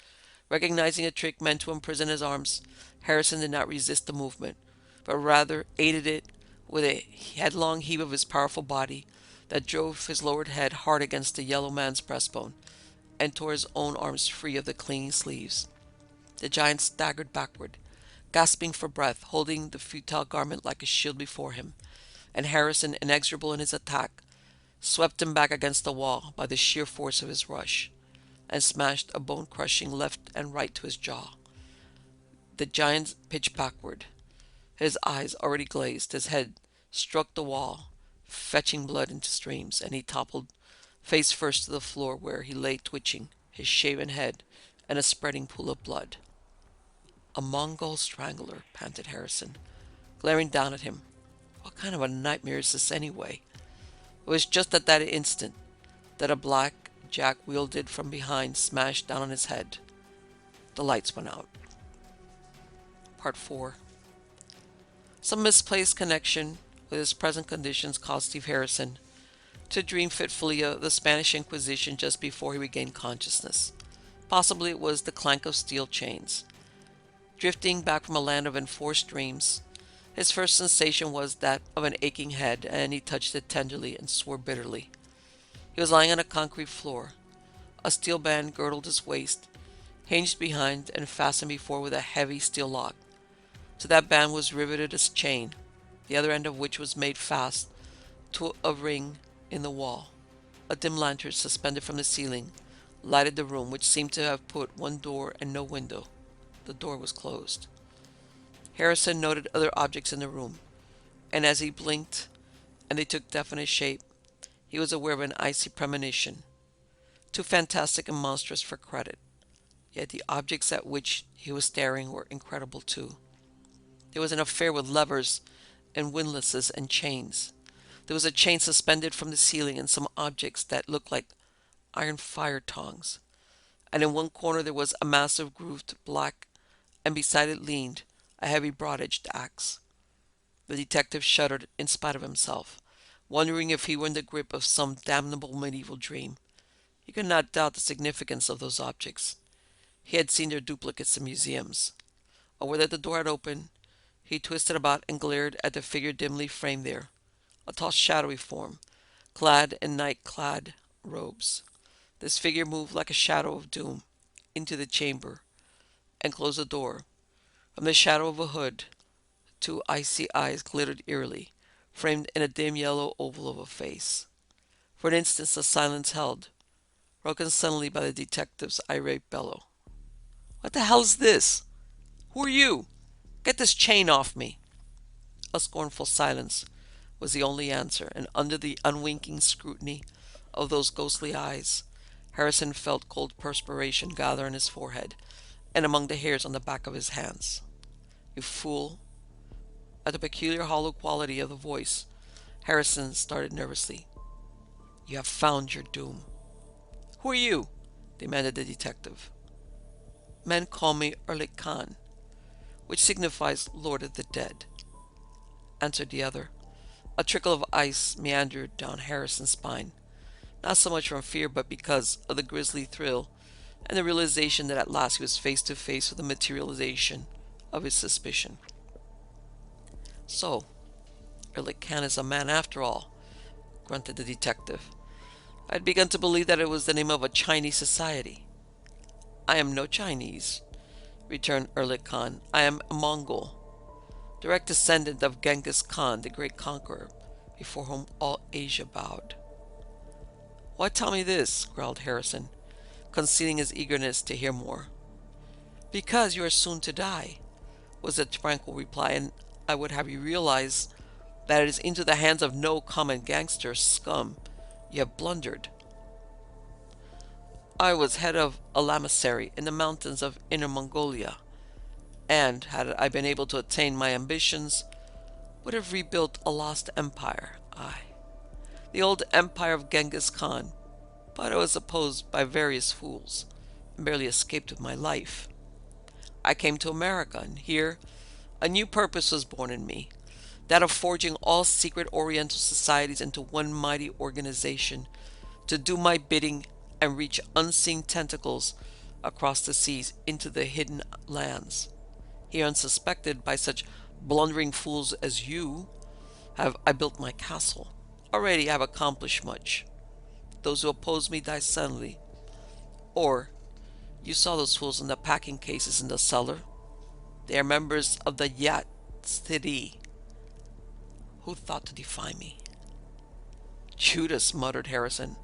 Recognizing a trick meant to imprison his arms, Harrison did not resist the movement, but rather aided it with a headlong heave of his powerful body that drove his lowered head hard against the yellow man's breastbone and tore his own arms free of the clinging sleeves. The giant staggered backward, gasping for breath, holding the futile garment like a shield before him, and Harrison, inexorable in his attack, swept him back against the wall by the sheer force of his rush, and smashed a bone-crushing left and right to his jaw. The giant pitched backward, his eyes already glazed. His head struck the wall, fetching blood into streams, and he toppled face first to the floor, where he lay twitching, his shaven head and a spreading pool of blood. "A Mongol strangler," panted Harrison, glaring down at him. "What kind of a nightmare is this, anyway?" It was just at that instant that a black jack wielded from behind smashed down on his head. The lights went out. Part 4. Some misplaced connection with his present conditions caused Steve Harrison to dream fitfully of the Spanish Inquisition just before he regained consciousness. Possibly it was the clank of steel chains. Drifting back from a land of enforced dreams, his first sensation was that of an aching head, and he touched it tenderly and swore bitterly. He was lying on a concrete floor. A steel band girdled his waist, hinged behind and fastened before with a heavy steel lock. To that band was riveted a chain, the other end of which was made fast to a ring in the wall. A dim lantern suspended from the ceiling lighted the room, which seemed to have but one door and no window. The door was closed. Harrison noted other objects in the room, and as he blinked and they took definite shape, he was aware of an icy premonition, too fantastic and monstrous for credit. Yet the objects at which he was staring were incredible too. There was an affair with levers and windlasses and chains. There was a chain suspended from the ceiling and some objects that looked like iron fire tongs. And in one corner there was a massive grooved black, and beside it leaned a heavy broad-edged axe. The detective shuddered in spite of himself, wondering if he were in the grip of some damnable medieval dream. He could not doubt the significance of those objects. He had seen their duplicates in museums. Aware that the door had opened, he twisted about and glared at the figure dimly framed there, a tall shadowy form, clad in night-clad robes. This figure moved like a shadow of doom into the chamber and closed the door. From the shadow of a hood, two icy eyes glittered eerily, framed in a dim yellow oval of a face. For an instant the silence held, broken suddenly by the detective's irate bellow. "What the hell is this? Who are you? Get this chain off me!" A scornful silence was the only answer, and under the unwinking scrutiny of those ghostly eyes, Harrison felt cold perspiration gather on his forehead and among the hairs on the back of his hands. "You fool!" At the peculiar hollow quality of the voice, Harrison started nervously. "You have found your doom." "Who are you?" demanded the detective. "Men call me Erlik Khan, which signifies Lord of the Dead," answered the other. A trickle of ice meandered down Harrison's spine, not so much from fear, but because of the grisly thrill and the realization that at last he was face to face with the materialization of his suspicion. "So, Erlik Khan is a man after all," grunted the detective. "I had begun to believe that it was the name of a Chinese society." "I am no Chinese," returned Erlik Khan. "I am a Mongol, direct descendant of Genghis Khan, the great conqueror, before whom all Asia bowed." "Why tell me this?" growled Harrison, concealing his eagerness to hear more. "Because you are soon to die," was the tranquil reply, "and I would have you realize that it is into the hands of no common gangster scum you have blundered. I was head of a lamasery in the mountains of Inner Mongolia, and, had I been able to attain my ambitions, would have rebuilt a lost empire, aye, the old empire of Genghis Khan, but I was opposed by various fools, and barely escaped with my life. I came to America, and here a new purpose was born in me, that of forging all secret Oriental societies into one mighty organization, to do my bidding and reach unseen tentacles across the seas into the hidden lands, here unsuspected by such blundering fools as you, have I built my castle. Already I have accomplished much. Those who oppose me die suddenly. Or, you saw those fools in the packing cases in the cellar? They are members of the Yat City who thought to defy me. Judas, muttered Harrison.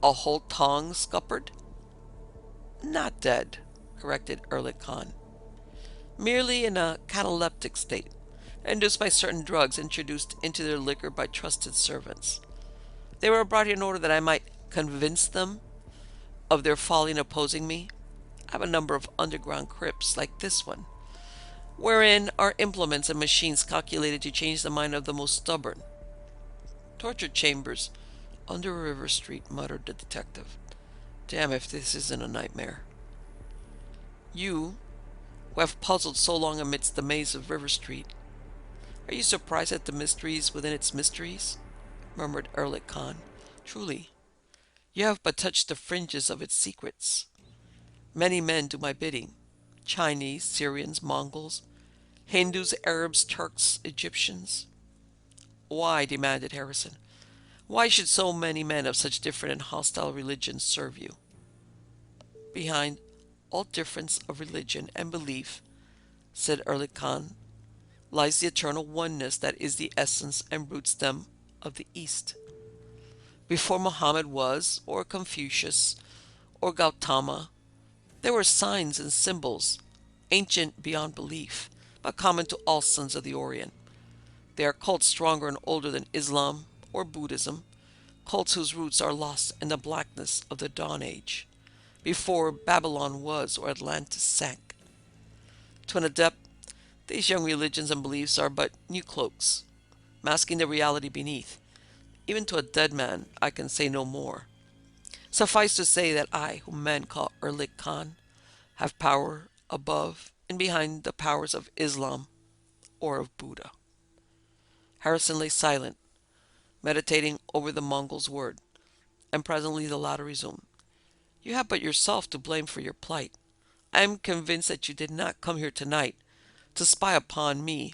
A whole tongue scuppered? Not dead, corrected Erlik Khan. Merely in a cataleptic state, induced by certain drugs introduced into their liquor by trusted servants. They were brought here in order that I might convince them of their folly in opposing me. I have a number of underground crypts like this one, wherein are implements and machines calculated to change the mind of the most stubborn. Torture chambers under River Street, muttered the detective. Damn if this isn't a nightmare. You, who have puzzled so long amidst the maze of River Street, are you surprised at the mysteries within its mysteries? Murmured Erlik Khan. Truly, you have but touched the fringes of its secrets. Many men do my bidding. Chinese, Syrians, Mongols, Hindus, Arabs, Turks, Egyptians. Why? Demanded Harrison. Why should so many men of such different and hostile religions serve you? Behind all difference of religion and belief, said Erlik Khan, lies the eternal oneness that is the essence and root stem of the East. Before Muhammad was, or Confucius, or Gautama, there were signs and symbols, ancient beyond belief, but common to all sons of the Orient. They are cults stronger and older than Islam or Buddhism, cults whose roots are lost in the blackness of the Dawn Age, before Babylon was or Atlantis sank. To an adept, these young religions and beliefs are but new cloaks, masking the reality beneath. Even to a dead man, I can say no more. Suffice to say that I, whom men call Erlik Khan, have power above and behind the powers of Islam or of Buddha. Harrison lay silent, meditating over the Mongol's word, and presently the latter resumed. You have but yourself to blame for your plight. I am convinced that you did not come here tonight to spy upon me,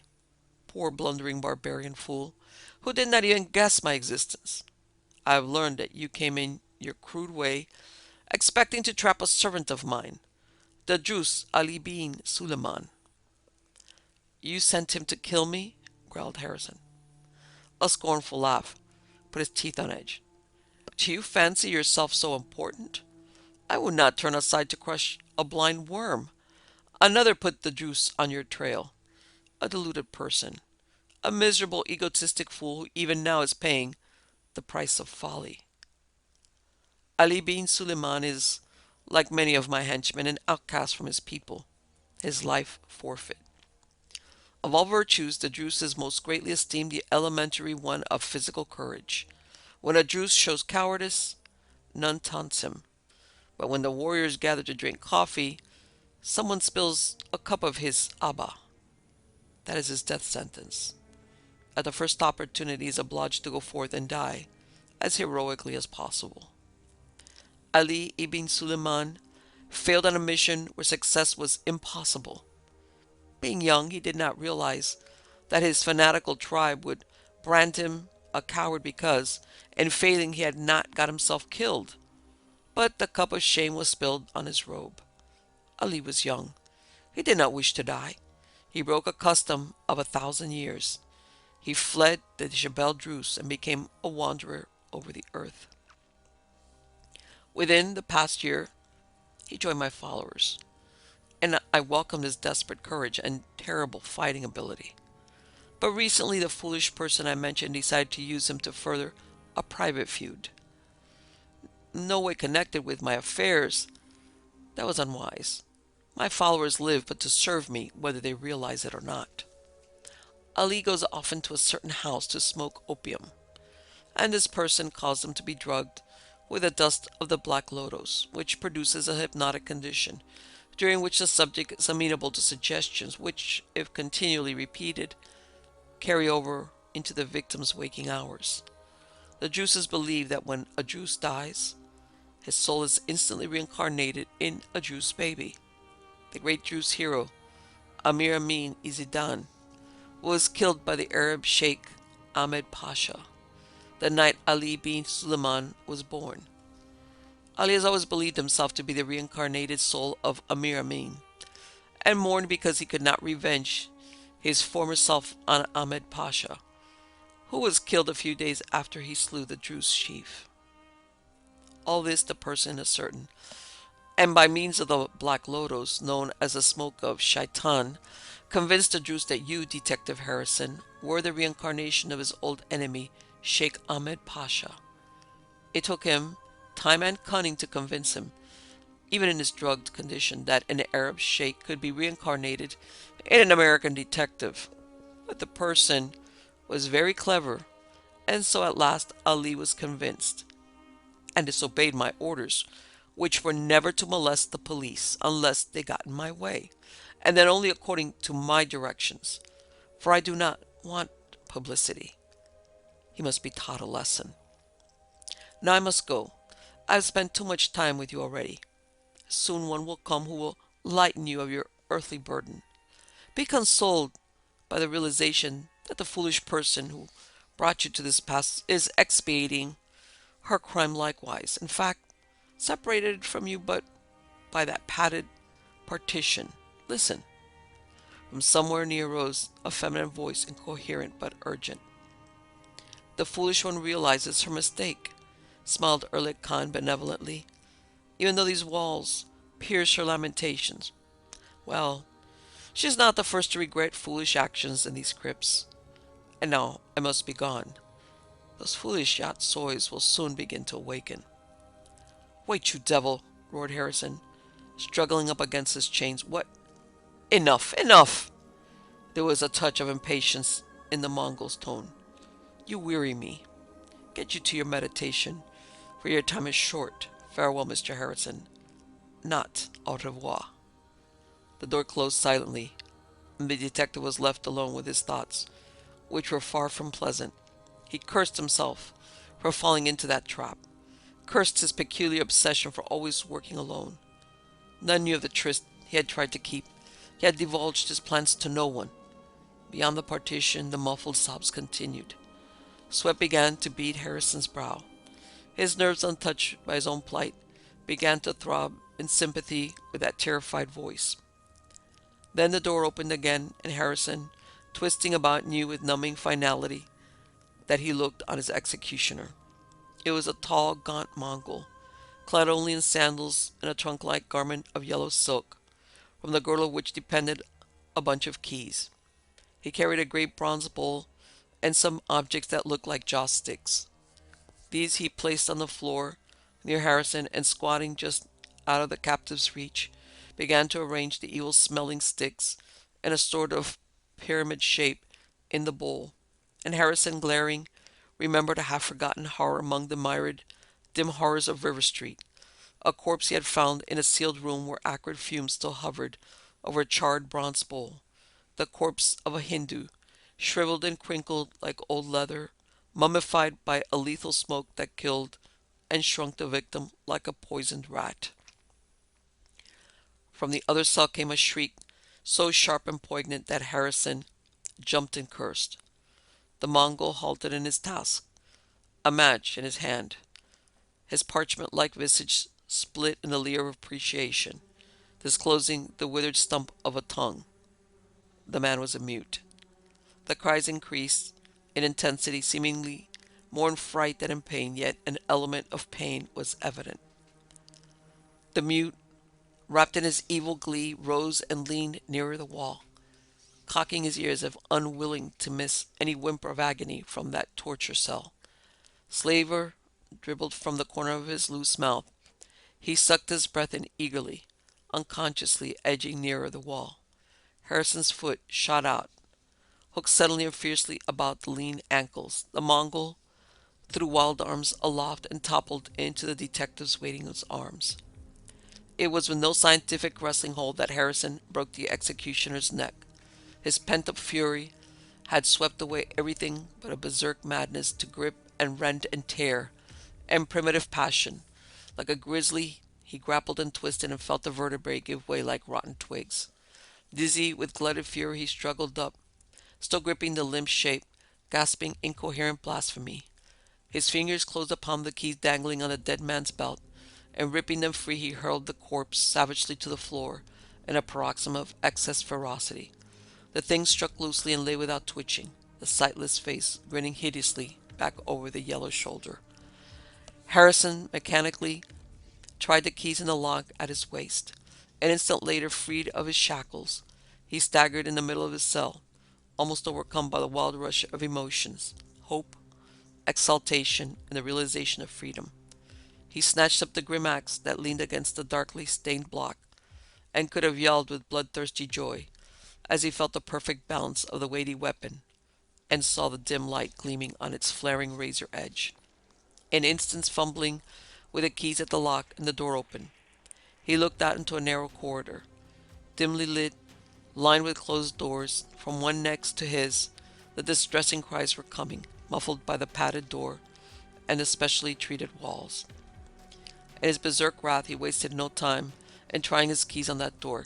poor blundering barbarian fool, who did not even guess my existence. I have learned that you came in your crude way, expecting to trap a servant of mine, the Druse Ali bin Suleyman. You sent him to kill me? Growled Harrison. A scornful laugh put his teeth on edge. Do you fancy yourself so important? I would not turn aside to crush a blind worm. Another put the Druse on your trail. A deluded person. A miserable, egotistic fool who even now is paying the price of folly. Ali bin Suleyman is, like many of my henchmen, an outcast from his people, his life forfeit. Of all virtues, the Druse is most greatly esteemed the elementary one of physical courage. When a Druse shows cowardice, none taunts him. But when the warriors gather to drink coffee, someone spills a cup of his Abba. That is his death sentence. At the first opportunity, he is obliged to go forth and die as heroically as possible. Ali ibn Suleyman failed on a mission where success was impossible. Being young, he did not realize that his fanatical tribe would brand him a coward because, in failing, he had not got himself killed. But the cup of shame was spilled on his robe. Ali was young. He did not wish to die. He broke a custom of 1,000 years. He fled the Jebel Druse and became a wanderer over the earth. Within the past year, he joined my followers, and I welcomed his desperate courage and terrible fighting ability. But recently the foolish person I mentioned decided to use him to further a private feud. No way connected with my affairs. That was unwise. My followers live but to serve me, whether they realize it or not. Ali goes often to a certain house to smoke opium, and this person caused them to be drugged with the dust of the black lotus, which produces a hypnotic condition, during which the subject is amenable to suggestions which, if continually repeated, carry over into the victim's waking hours. The Druses believe that when a Druse dies, his soul is instantly reincarnated in a Druse baby. The great Druse hero, Amir Amin Izzedin, was killed by the Arab Sheikh Ahmed Pasha, the night Ali bin Suleyman was born. Ali has always believed himself to be the reincarnated soul of Amir Amin, and mourned because he could not revenge his former self on Ahmed Pasha, who was killed a few days after he slew the Druse chief. All this the person is certain, and by means of the black lotos known as the smoke of Shaitan, convinced the Druse that you, Detective Harrison, were the reincarnation of his old enemy, Sheikh Ahmed Pasha. It took him time and cunning to convince him, even in his drugged condition, that an Arab sheikh could be reincarnated in an American detective. But the person was very clever, and so at last Ali was convinced, and disobeyed my orders, which were never to molest the police unless they got in my way, and then only according to my directions, for I do not want publicity. He must be taught a lesson. Now I must go. I have spent too much time with you already. Soon one will come who will lighten you of your earthly burden. Be consoled by the realization that the foolish person who brought you to this pass is expiating her crime likewise. In fact, separated from you but by that padded partition. Listen. From somewhere near rose a feminine voice, incoherent but urgent. The foolish one realizes her mistake, smiled Erlik Khan benevolently. Even though these walls pierce her lamentations, well, she is not the first to regret foolish actions in these crypts. And now I must be gone. Those foolish yacht soys will soon begin to awaken. Wait, you devil, roared Harrison, struggling up against his chains. What? Enough, enough! There was a touch of impatience in the Mongol's tone. You weary me. Get you to your meditation, for your time is short. Farewell, Mr. Harrison. Not au revoir. The door closed silently, and the detective was left alone with his thoughts, which were far from pleasant. He cursed himself for falling into that trap, cursed his peculiar obsession for always working alone. None knew of the tryst he had tried to keep. He had divulged his plans to no one. Beyond the partition, the muffled sobs continued. Sweat began to bead Harrison's brow. His nerves, untouched by his own plight, began to throb in sympathy with that terrified voice. Then the door opened again, and Harrison, twisting about, knew with numbing finality that he looked on his executioner. It was a tall, gaunt Mongol, clad only in sandals and a trunk-like garment of yellow silk, from the girdle of which depended a bunch of keys. He carried a great bronze bowl and some objects that looked like joss sticks. These he placed on the floor near Harrison, and squatting just out of the captive's reach, began to arrange the evil-smelling sticks in a sort of pyramid shape in the bowl, and Harrison, glaring, remembered a half-forgotten horror among the myriad dim horrors of River Street, a corpse he had found in a sealed room where acrid fumes still hovered over a charred bronze bowl, the corpse of a Hindu, shriveled and crinkled like old leather, mummified by a lethal smoke that killed and shrunk the victim like a poisoned rat. From the other cell came a shriek so sharp and poignant that Harrison jumped and cursed. The Mongol halted in his task, a match in his hand, his parchment-like visage split in a leer of appreciation, disclosing the withered stump of a tongue. The man was a mute. The cries increased in intensity, seemingly more in fright than in pain, yet an element of pain was evident. The mute, wrapped in his evil glee, rose and leaned nearer the wall, cocking his ears as if unwilling to miss any whimper of agony from that torture cell. Slaver dribbled from the corner of his loose mouth. He sucked his breath in eagerly, unconsciously edging nearer the wall. Harrison's foot shot out, hooked suddenly and fiercely about the lean ankles. The Mongol threw wild arms aloft and toppled into the detective's waiting arms. It was with no scientific wrestling hold that Harrison broke the executioner's neck. His pent-up fury had swept away everything but a berserk madness to grip and rend and tear, and primitive passion. Like a grizzly, he grappled and twisted and felt the vertebrae give way like rotten twigs. Dizzy with glutted fury, he struggled up, still gripping the limp shape gasping incoherent blasphemy. His fingers closed upon the keys dangling on the dead man's belt, and ripping them free he hurled the corpse savagely to the floor in a paroxysm of excess ferocity. The thing struck loosely and lay without twitching, the sightless face grinning hideously back over the yellow shoulder. Harrison mechanically tried the keys in the lock at his waist. An instant later, freed of his shackles, he staggered in the middle of his cell, almost overcome by the wild rush of emotions, hope, exultation, and the realization of freedom. He snatched up the grim axe that leaned against the darkly stained block, and could have yelled with bloodthirsty joy as he felt the perfect balance of the weighty weapon and saw the dim light gleaming on its flaring razor edge. An instant's fumbling with the keys at the lock and the door opened. He looked out into a narrow corridor, dimly lit, lined with closed doors. From one next to his, the distressing cries were coming, muffled by the padded door and the specially treated walls. In his berserk wrath, he wasted no time in trying his keys on that door.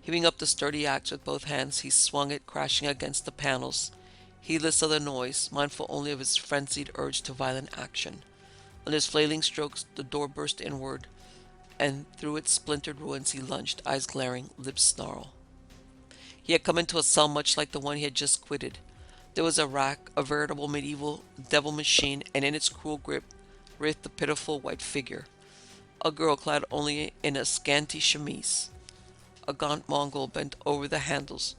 Heaving up the sturdy axe with both hands, he swung it crashing against the panels, heedless of the noise, mindful only of his frenzied urge to violent action. On his flailing strokes, the door burst inward, and through its splintered ruins he lunged, eyes glaring, lips snarl. He had come into a cell much like the one he had just quitted. There was a rack, a veritable medieval devil machine, and in its cruel grip writhed the pitiful white figure, a girl clad only in a scanty chemise. A gaunt Mongol bent over the handles,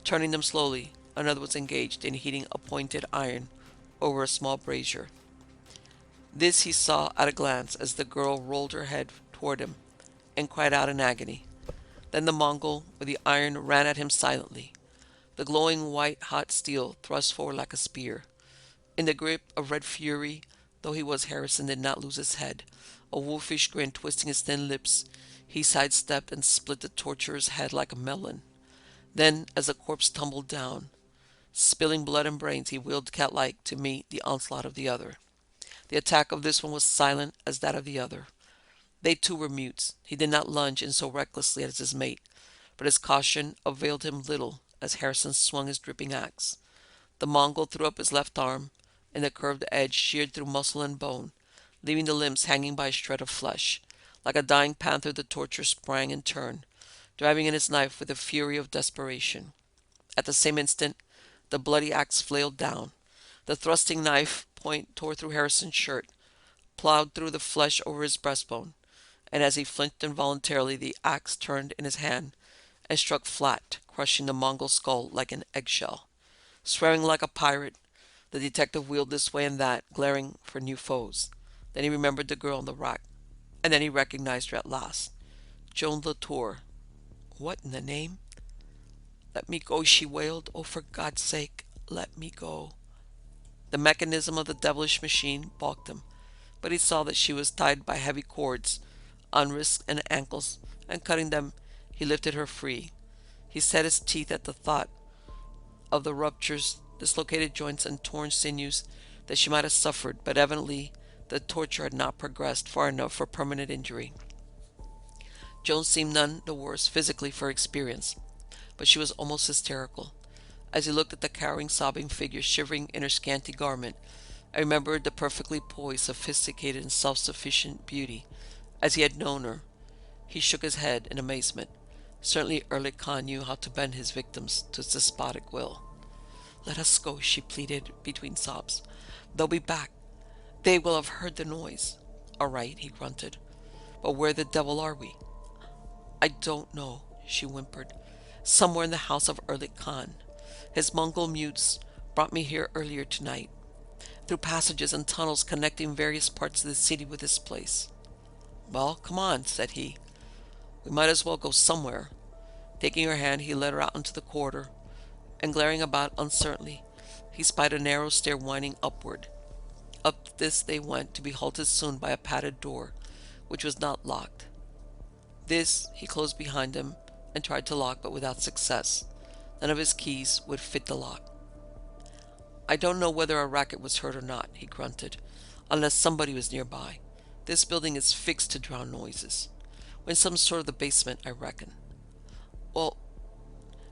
turning them slowly. Another was engaged in heating a pointed iron over a small brazier. This he saw at a glance as the girl rolled her head toward him and cried out in agony. Then the Mongol with the iron ran at him silently, the glowing white-hot steel thrust forward like a spear. In the grip of red fury, though he was, Harrison did not lose his head. A wolfish grin twisting his thin lips, he sidestepped and split the torturer's head like a melon. Then, as the corpse tumbled down, spilling blood and brains, he wheeled cat-like to meet the onslaught of the other. The attack of this one was silent as that of the other. They too were mutes. He did not lunge in so recklessly as his mate, but his caution availed him little as Harrison swung his dripping axe. The Mongol threw up his left arm, and the curved edge sheared through muscle and bone, leaving the limbs hanging by a shred of flesh. Like a dying panther, the torturer sprang in turn, driving in his knife with the fury of desperation. At the same instant, the bloody axe flailed down. The thrusting knife point tore through Harrison's shirt, plowed through the flesh over his breastbone, and as he flinched involuntarily, the axe turned in his hand and struck flat, crushing the Mongol's skull like an eggshell. Swearing like a pirate, the detective wheeled this way and that, glaring for new foes. Then he remembered the girl on the rack, and then he recognized her at last. Joan La Tour. What in the name? "Let me go," she wailed. "Oh, for God's sake, let me go." The mechanism of the devilish machine balked him, but he saw that she was tied by heavy cords on wrists and ankles, and cutting them, he lifted her free. He set his teeth at the thought of the ruptures, dislocated joints, and torn sinews that she might have suffered, but evidently the torture had not progressed far enough for permanent injury. Joan seemed none the worse physically for experience, but she was almost hysterical. As he looked at the cowering, sobbing figure shivering in her scanty garment, I remembered the perfectly poised, sophisticated, and self-sufficient beauty as he had known her. He shook his head in amazement. Certainly Erlik Khan knew how to bend his victims to his despotic will. "Let us go," she pleaded between sobs. "They'll be back. They will have heard the noise." "All right," he grunted. "But where the devil are we?" "I don't know," she whimpered. "Somewhere in the house of Erlik Khan. His Mongol mutes brought me here earlier tonight, through passages and tunnels connecting various parts of the city with this place." "Well, come on," said he. "We might as well go somewhere." Taking her hand, he led her out into the corridor, and glaring about uncertainly, he spied a narrow stair winding upward. Up this they went, to be halted soon by a padded door, which was not locked. This he closed behind him and tried to lock, but without success. None of his keys would fit the lock. "I don't know whether a racket was heard or not," he grunted, "unless somebody was nearby. This building is fixed to drown noises. We're in some sort of the basement, I reckon." "Well,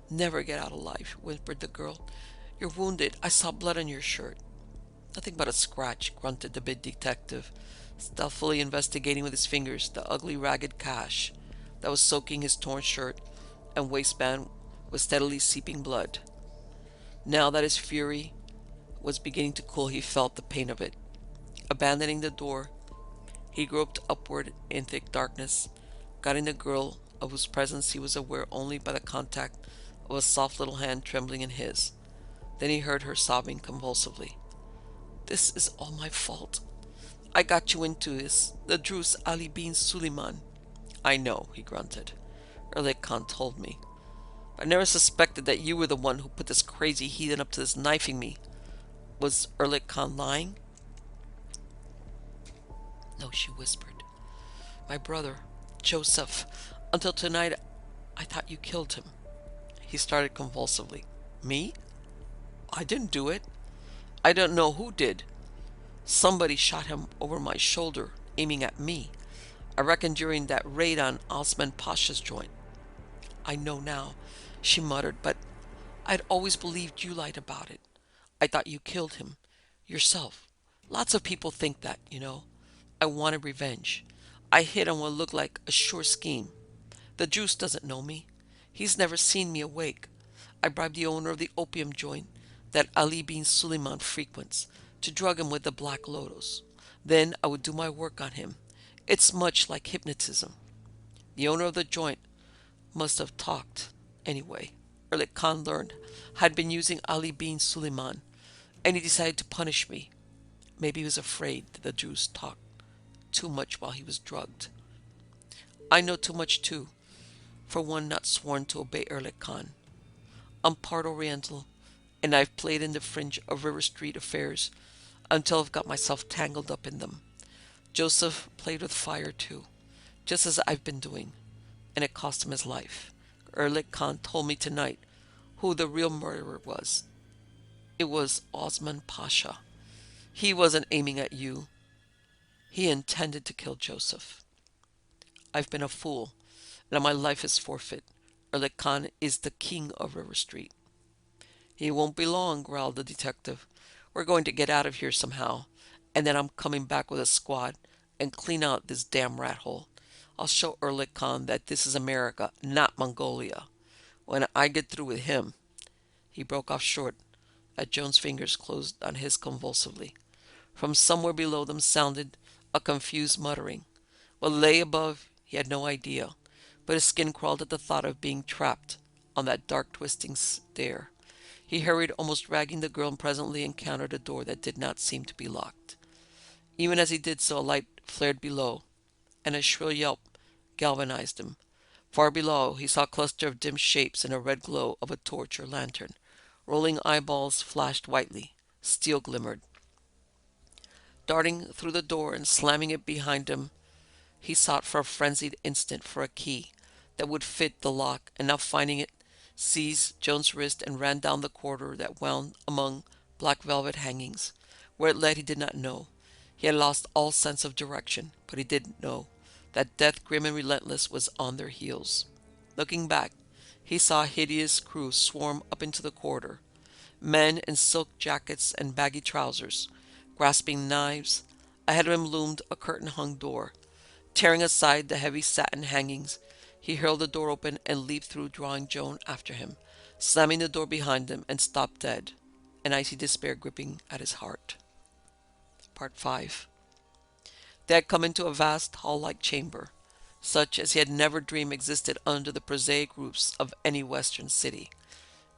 never get out alive," whimpered the girl. You're wounded. I saw blood on your shirt. Nothing but a scratch, grunted the big detective, stealthily investigating with his fingers the ugly ragged gash that was soaking his torn shirt and waistband with steadily seeping blood. Now that his fury was beginning to cool, he felt the pain of it. Abandoning the door, he groped upward in thick darkness, guiding the girl of whose presence he was aware only by the contact of a soft little hand trembling in his. Then he heard her sobbing convulsively. This is all my fault. I got you into this. The Druse Ali bin Suleyman. I know, he grunted. Erlik Khan told me. I never suspected that you were the one who put this crazy heathen up to this knifing me. Was Erlik Khan lying? No, she whispered. My brother, Joseph. Until tonight, I thought you killed him. He started convulsively. Me? I didn't do it. I don't know who did. Somebody shot him over my shoulder, aiming at me. I reckon during that raid on Osman Pasha's joint. I know now, she muttered, but I'd always believed you lied about it. I thought you killed him. Yourself. Lots of people think that, you know. I wanted revenge. I hit on what looked like a sure scheme. The Juice doesn't know me. He's never seen me awake. I bribed the owner of the opium joint that Ali bin Suleiman frequents to drug him with the Black Lotus. Then I would do my work on him. It's much like hypnotism. The owner of the joint must have talked. Anyway, Erlik Khan learned I'd been using Ali bin Suleiman, and he decided to punish me. Maybe he was afraid that the Jews talked too much while he was drugged. I know too much too, for one not sworn to obey Erlik Khan. I'm part Oriental, and I've played in the fringe of River Street affairs until I've got myself tangled up in them. Joseph played with fire too, just as I've been doing, and it cost him his life. Erlik Khan told me tonight who the real murderer was. It was Osman Pasha. He wasn't aiming at you. He intended to kill Joseph. I've been a fool, and my life is forfeit. Erlik Khan is the king of River Street. He won't be long, growled the detective. We're going to get out of here somehow, and then I'm coming back with a squad and clean out this damn rat hole. I'll show Erlik Khan that this is America, not Mongolia. When I get through with him. He broke off short as Joan's fingers closed on his convulsively. From somewhere below them sounded a confused muttering. What lay above, he had no idea, but his skin crawled at the thought of being trapped on that dark twisting stair. He hurried, almost dragging the girl, and presently encountered a door that did not seem to be locked. Even as he did so, a light flared below, and a shrill yelp galvanized him. Far below, he saw a cluster of dim shapes in a red glow of a torch or lantern. Rolling eyeballs flashed whitely. Steel glimmered. Darting through the door and slamming it behind him, he sought for a frenzied instant for a key that would fit the lock, and not finding it, seized Joan's wrist and ran down the corridor that wound among black velvet hangings. Where it led he did not know. He had lost all sense of direction, but he did know that death, grim and relentless, was on their heels. Looking back, he saw a hideous crew swarm up into the corridor. Men in silk jackets and baggy trousers, grasping knives. Ahead of him loomed a curtain-hung door. Tearing aside the heavy satin hangings, he hurled the door open and leaped through, drawing Joan after him, slamming the door behind him, and stopped dead, an icy despair gripping at his heart. Part 5. They had come into a vast hall-like chamber, such as he had never dreamed existed under the prosaic roofs of any western city.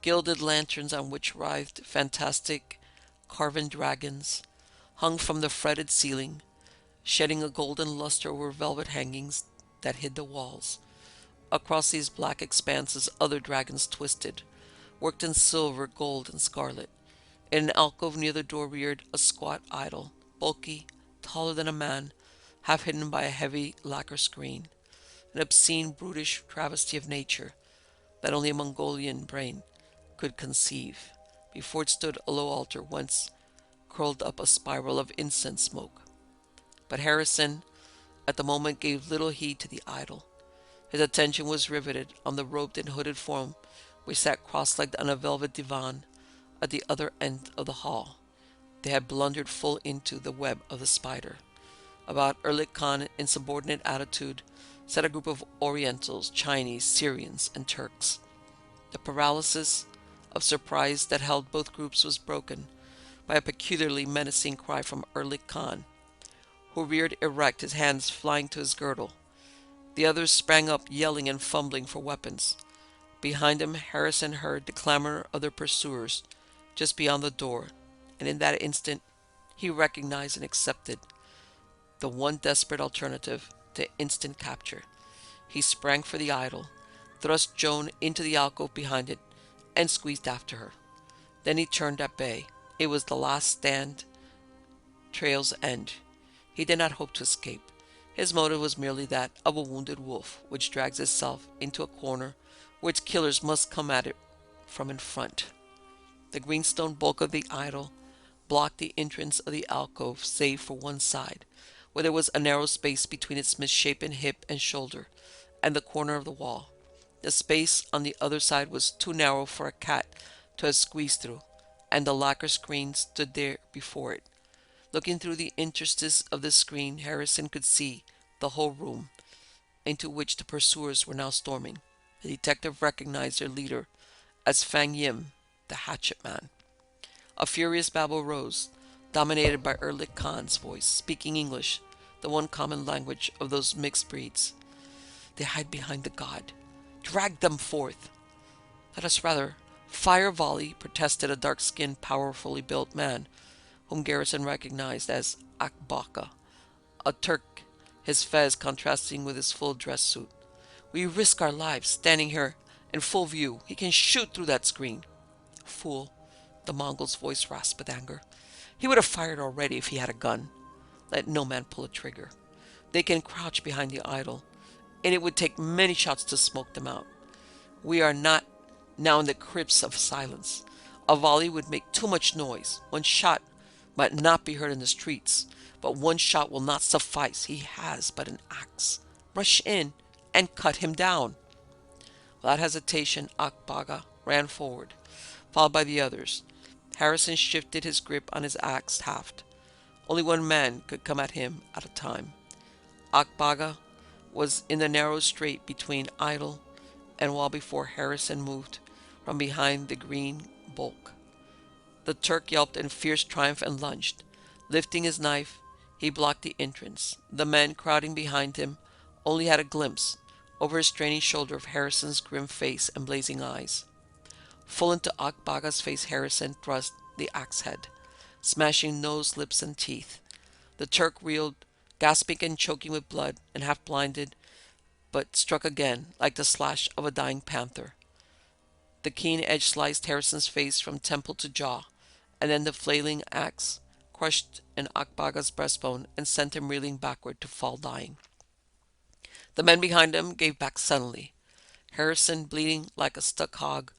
Gilded lanterns on which writhed fantastic carven dragons hung from the fretted ceiling, shedding a golden luster over velvet hangings that hid the walls. Across these black expanses other dragons twisted, worked in silver, gold, and scarlet. In an alcove near the door reared a squat idol, bulky, taller than a man, half hidden by a heavy lacquer screen, an obscene, brutish travesty of nature that only a Mongolian brain could conceive. Before it stood a low altar whence curled up a spiral of incense smoke. But Harrison at the moment gave little heed to the idol. His attention was riveted on the robed and hooded form which sat cross-legged on a velvet divan, at the other end of the hall. They had blundered full into the web of the spider. About Erlik Khan, in subordinate attitude, sat a group of Orientals, Chinese, Syrians, and Turks. The paralysis of surprise that held both groups was broken by a peculiarly menacing cry from Erlik Khan, who reared erect, his hands flying to his girdle. The others sprang up, yelling and fumbling for weapons. Behind him, Harrison heard the clamor of their pursuers just beyond the door, and in that instant he recognized and accepted the one desperate alternative to instant capture. He sprang for the idol, thrust Joan into the alcove behind it, and squeezed after her. Then he turned at bay. It was the last stand, trail's end. He did not hope to escape. His motive was merely that of a wounded wolf which drags itself into a corner where its killers must come at it from in front. The greenstone bulk of the idol blocked the entrance of the alcove save for one side, where there was a narrow space between its misshapen hip and shoulder and the corner of the wall. The space on the other side was too narrow for a cat to have squeezed through, and the lacquer screen stood there before it. Looking through the interstice of the screen, Harrison could see the whole room, into which the pursuers were now storming. The detective recognized their leader as Fang Yim, the hatchet man. A furious babble rose, dominated by Erlik Khan's voice, speaking English, the one common language of those mixed breeds. They hide behind the god. Drag them forth. Let us rather fire volley, protested a dark-skinned, powerfully built man, whom Garrison recognized as Akbaka, a Turk, his fez contrasting with his full dress suit. We risk our lives standing here in full view. He can shoot through that screen. Fool, the Mongol's voice rasped with anger. He would have fired already if he had a gun. Let no man pull a trigger. They can crouch behind the idol, and it would take many shots to smoke them out. We are not now in the crypts of silence. A volley would make too much noise. One shot might not be heard in the streets, but one shot will not suffice. He has but an axe. Rush in and cut him down. Without hesitation, Akbaga ran forward, followed by the others. Harrison shifted his grip on his axe haft. Only one man could come at him at a time. Akbaga was in the narrow strait between idol and wall before Harrison moved from behind the green bulk. The Turk yelped in fierce triumph and lunged. Lifting his knife, he blocked the entrance. The men crowding behind him only had a glimpse, over his straining shoulder, of Harrison's grim face and blazing eyes. Full into Akbaga's face, Harrison thrust the axe head, smashing nose, lips, and teeth. The Turk reeled, gasping and choking with blood, and half blinded, but struck again, like the slash of a dying panther. The keen edge sliced Harrison's face from temple to jaw, and then the flailing axe crushed in Akbaga's breastbone and sent him reeling backward to fall dying. The men behind him gave back suddenly. Harrison, bleeding like a stuck hog,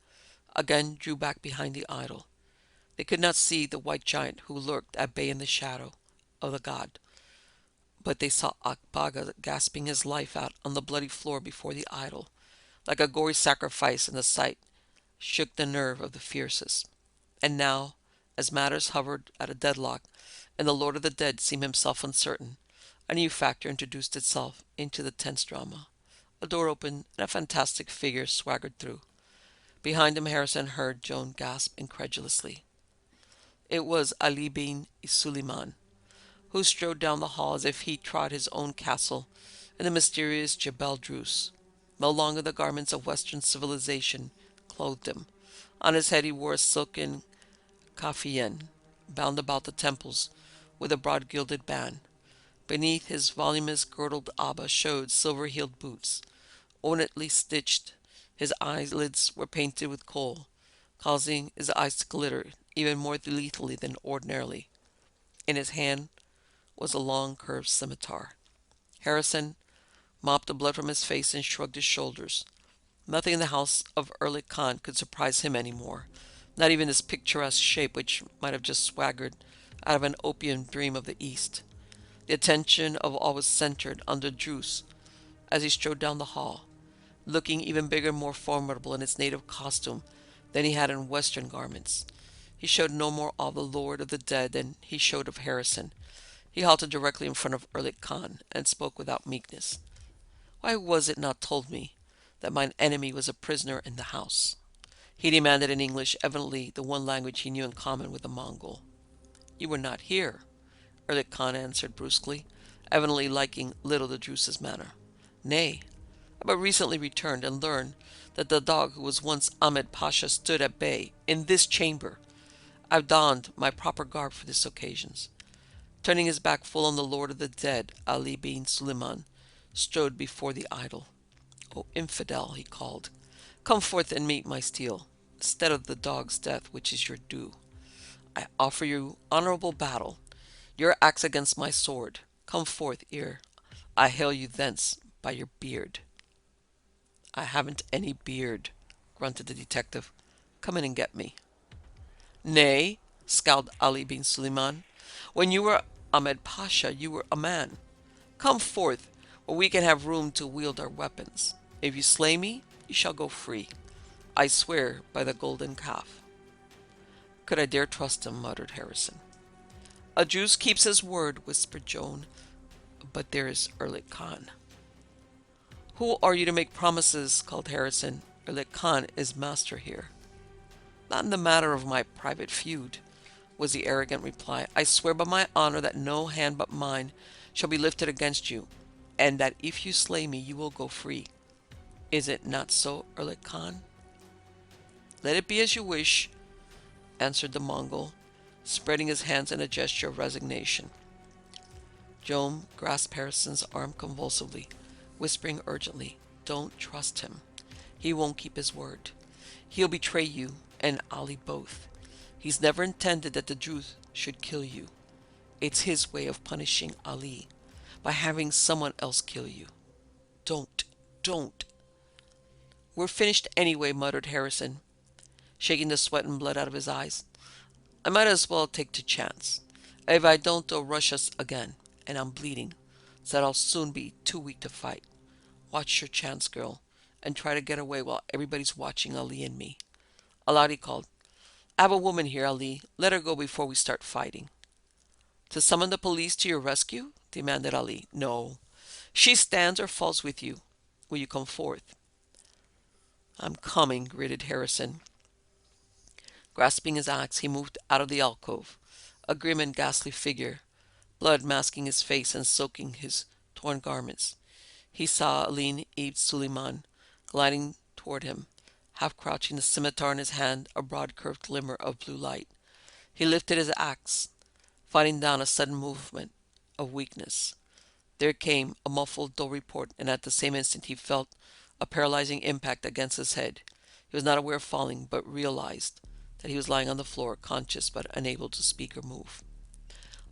again drew back behind the idol. They could not see the white giant who lurked at bay in the shadow of the god, but they saw Akbaga gasping his life out on the bloody floor before the idol, like a gory sacrifice, and the sight shook the nerve of the fiercest. And now, as matters hovered at a deadlock, and the Lord of the Dead seemed himself uncertain, a new factor introduced itself into the tense drama. A door opened, and a fantastic figure swaggered through. Behind him, Harrison heard Joan gasp incredulously. It was Ali bin Suleyman, who strode down the hall as if he trod his own castle in the mysterious Jebel Druse. No longer the garments of Western civilization clothed him. On his head he wore a silken kaffian, bound about the temples with a broad gilded band. Beneath his voluminous girdled abba showed silver-heeled boots, ornately stitched. His eyelids were painted with kohl, causing his eyes to glitter even more lethally than ordinarily. In his hand was a long curved scimitar. Harrison mopped the blood from his face and shrugged his shoulders. Nothing in the house of Erlik Khan could surprise him any more, not even this picturesque shape which might have just swaggered out of an opium dream of the East. The attention of all was centered on the Druse as he strode down the hall, looking even bigger and more formidable in his native costume than he had in Western garments. He showed no more awe of the Lord of the Dead than he showed of Harrison. He halted directly in front of Erlik Khan and spoke without meekness. Why was it not told me that mine enemy was a prisoner in the house? He demanded in English, evidently the one language he knew in common with the Mongol. You were not here, Erlik Khan answered brusquely, evidently liking little the Druse's manner. Nay, I but recently returned and learned that the dog who was once Ahmed Pasha stood at bay in this chamber. I've donned my proper garb for this occasion. Turning his back full on the Lord of the Dead, Ali bin Suleyman strode before the idol. O infidel, he called, come forth and meet my steel, instead of the dog's death which is your due. I offer you honorable battle, your axe against my sword. Come forth ere I hail you thence by your beard. I haven't any beard, grunted the detective. Come in and get me. Nay, scowled Ali bin Suleyman. When you were Ahmed Pasha, you were a man. Come forth, where we can have room to wield our weapons. If you slay me, you shall go free. I swear by the golden calf. Could I dare trust him, muttered Harrison. A Druse keeps his word, whispered Joan. But there is Erlik Khan. Who are you to make promises? Called Harrison. Erlik Khan is master here. Not in the matter of my private feud, was the arrogant reply. I swear by my honor that no hand but mine shall be lifted against you, and that if you slay me, you will go free. Is it not so, Erlik Khan? Let it be as you wish, answered the Mongol, spreading his hands in a gesture of resignation. Joan grasped Harrison's arm convulsively, whispering urgently, don't trust him. He won't keep his word. He'll betray you and Ali both. He's never intended that the Druse should kill you. It's his way of punishing Ali, by having someone else kill you. Don't. We're finished anyway, muttered Harrison, shaking the sweat and blood out of his eyes. I might as well take the chance. If I don't, they'll rush us again, and I'm bleeding, so that I'll soon be too weak to fight. Watch your chance, girl, and try to get away while everybody's watching Ali and me. Aloud he called, I have a woman here, Ali. Let her go before we start fighting. To summon the police to your rescue? Demanded Ali. No. She stands or falls with you. Will you come forth? I'm coming, gritted Harrison. Grasping his axe, he moved out of the alcove, a grim and ghastly figure, blood masking his face and soaking his torn garments. He saw Ali ibn Suleyman gliding toward him, half crouching, the scimitar in his hand, a broad curved glimmer of blue light. He lifted his axe, fighting down a sudden movement of weakness. There came a muffled, dull report, and at the same instant he felt a paralyzing impact against his head. He was not aware of falling, but realized that he was lying on the floor, conscious but unable to speak or move.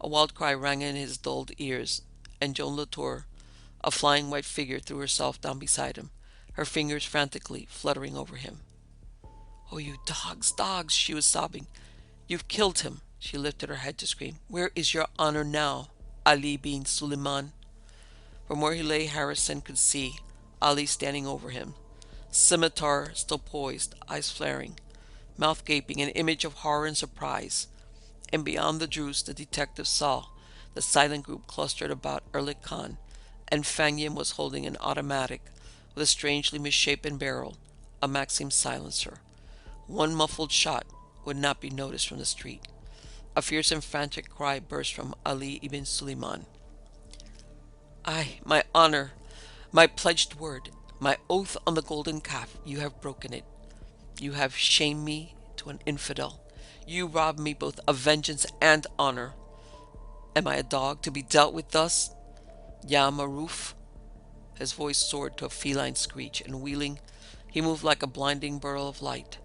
A wild cry rang in his dulled ears, and Joan La Tour, a flying white figure, threw herself down beside him, her fingers frantically fluttering over him. Oh, you dogs, she was sobbing. You've killed him. She lifted her head to scream. Where is your honor now, Ali bin Suleyman? From where he lay, Harrison could see Ali standing over him, scimitar still poised, eyes flaring, mouth gaping, an image of horror and surprise. And beyond the Druse, the detective saw the silent group clustered about Erlik Khan, and Fang Yim was holding an automatic with a strangely misshapen barrel, a Maxim silencer. One muffled shot would not be noticed from the street. A fierce and frantic cry burst from Ali ibn Suleyman. My honor, my pledged word, my oath on the golden calf, you have broken it. You have shamed me to an infidel. You robbed me both of vengeance and honor. Am I a dog to be dealt with thus? Ya Maruf? His voice soared to a feline screech, and wheeling, he moved like a blinding burl of light.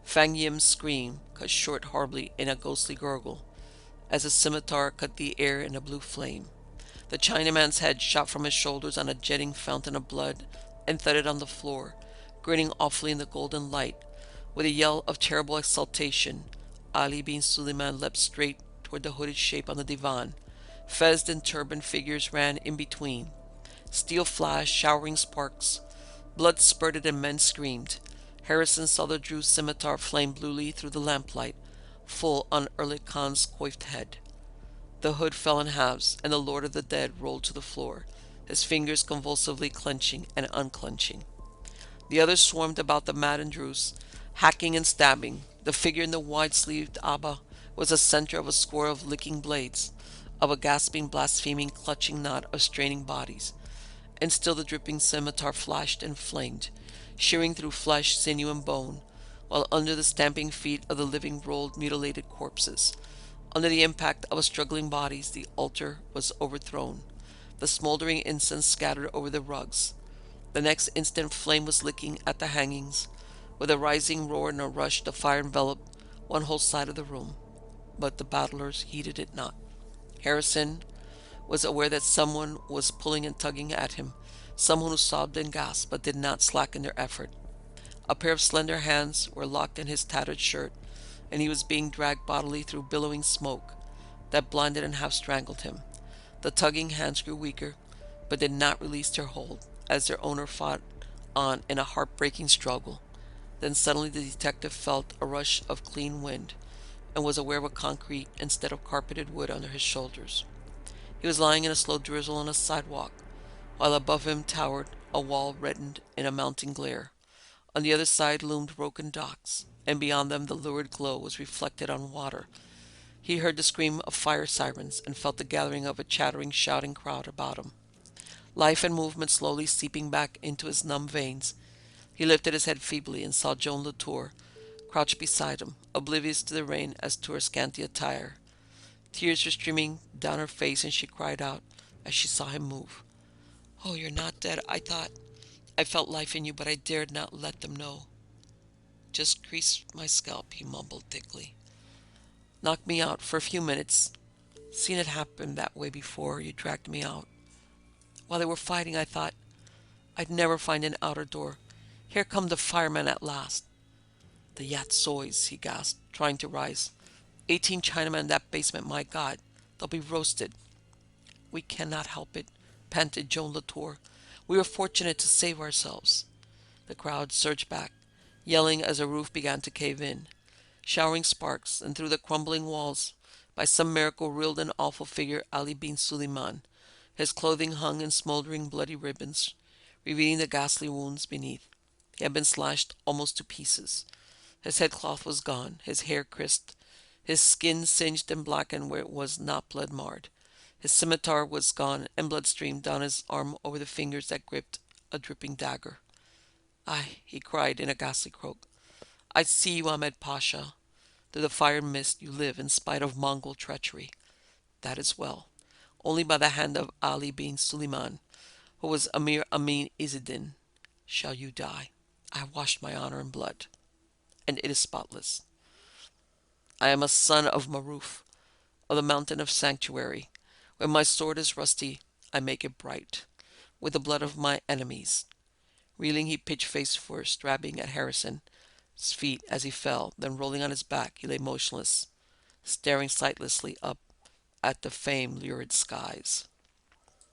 Fang Yim's scream cut short horribly in a ghostly gurgle, as a scimitar cut the air in a blue flame. The Chinaman's head shot from his shoulders on a jetting fountain of blood and thudded on the floor, grinning awfully in the golden light. With a yell of terrible exultation, Ali bin Suleyman leapt straight toward the hooded shape on the divan. Fezzed and turbaned figures ran in between. Steel flashed, showering sparks. Blood spurted and men screamed. Harrison saw the Druse scimitar flame bluely through the lamplight, full on Erlik Khan's coiffed head. The hood fell in halves, and the Lord of the Dead rolled to the floor, his fingers convulsively clenching and unclenching. The others swarmed about the maddened Druse, hacking and stabbing. The figure in the wide-sleeved abba was the center of a score of licking blades, of a gasping, blaspheming, clutching knot of straining bodies. And still the dripping scimitar flashed and flamed, shearing through flesh, sinew, and bone, while under the stamping feet of the living rolled mutilated corpses. Under the impact of struggling bodies, the altar was overthrown, the smoldering incense scattered over the rugs. The next instant flame was licking at the hangings. With a rising roar and a rush, the fire enveloped one whole side of the room. But the battlers heeded it not. Harrison was aware that someone was pulling and tugging at him, someone who sobbed and gasped but did not slacken their effort. A pair of slender hands were locked in his tattered shirt, and he was being dragged bodily through billowing smoke that blinded and half strangled him. The tugging hands grew weaker, but did not release their hold as their owner fought on in a heartbreaking struggle. Then suddenly the detective felt a rush of clean wind and was aware of a concrete instead of carpeted wood under his shoulders. He was lying in a slow drizzle on a sidewalk, while above him towered a wall reddened in a mounting glare. On the other side loomed broken docks, and beyond them the lurid glow was reflected on water. He heard the scream of fire sirens and felt the gathering of a chattering, shouting crowd about him. Life and movement slowly seeping back into his numb veins. He lifted his head feebly and saw Joan La Tour crouched beside him, oblivious to the rain as to her scanty attire. Tears were streaming down her face, and she cried out as she saw him move. "Oh, you're not dead. I felt life in you, but I dared not let them know." "Just creased my scalp," he mumbled thickly. "Knocked me out for a few minutes. Seen it happen that way before. You dragged me out. While they were fighting, I thought I'd never find an outer door. Here come the firemen at last." "The Yatsois," he gasped, trying to rise. 18 Chinamen in that basement, my God. They'll be roasted." "We cannot help it," panted Joan La Tour. "We were fortunate to save ourselves." The crowd surged back, yelling as the roof began to cave in, showering sparks, and through the crumbling walls, by some miracle, reeled an awful figure, Ali bin Suleyman. His clothing hung in smoldering bloody ribbons, revealing the ghastly wounds beneath. He had been slashed almost to pieces. His headcloth was gone, his hair crisped, his skin singed and blackened where it was not blood marred. His scimitar was gone, and blood streamed down his arm over the fingers that gripped a dripping dagger. "Aye," he cried in a ghastly croak. "I see you, Ahmed Pasha. Through the fire and mist you live in spite of Mongol treachery. That is well. Only by the hand of Ali bin Suleyman, who was Amir Amin Izzedin, shall you die. I have washed my honor in blood, and it is spotless. I am a son of Maruf, of the mountain of sanctuary. When my sword is rusty, I make it bright, with the blood of my enemies." Reeling, he pitched face first, grabbing at Harrison's feet as he fell. Then, rolling on his back, he lay motionless, staring sightlessly up at the fame-lurid skies.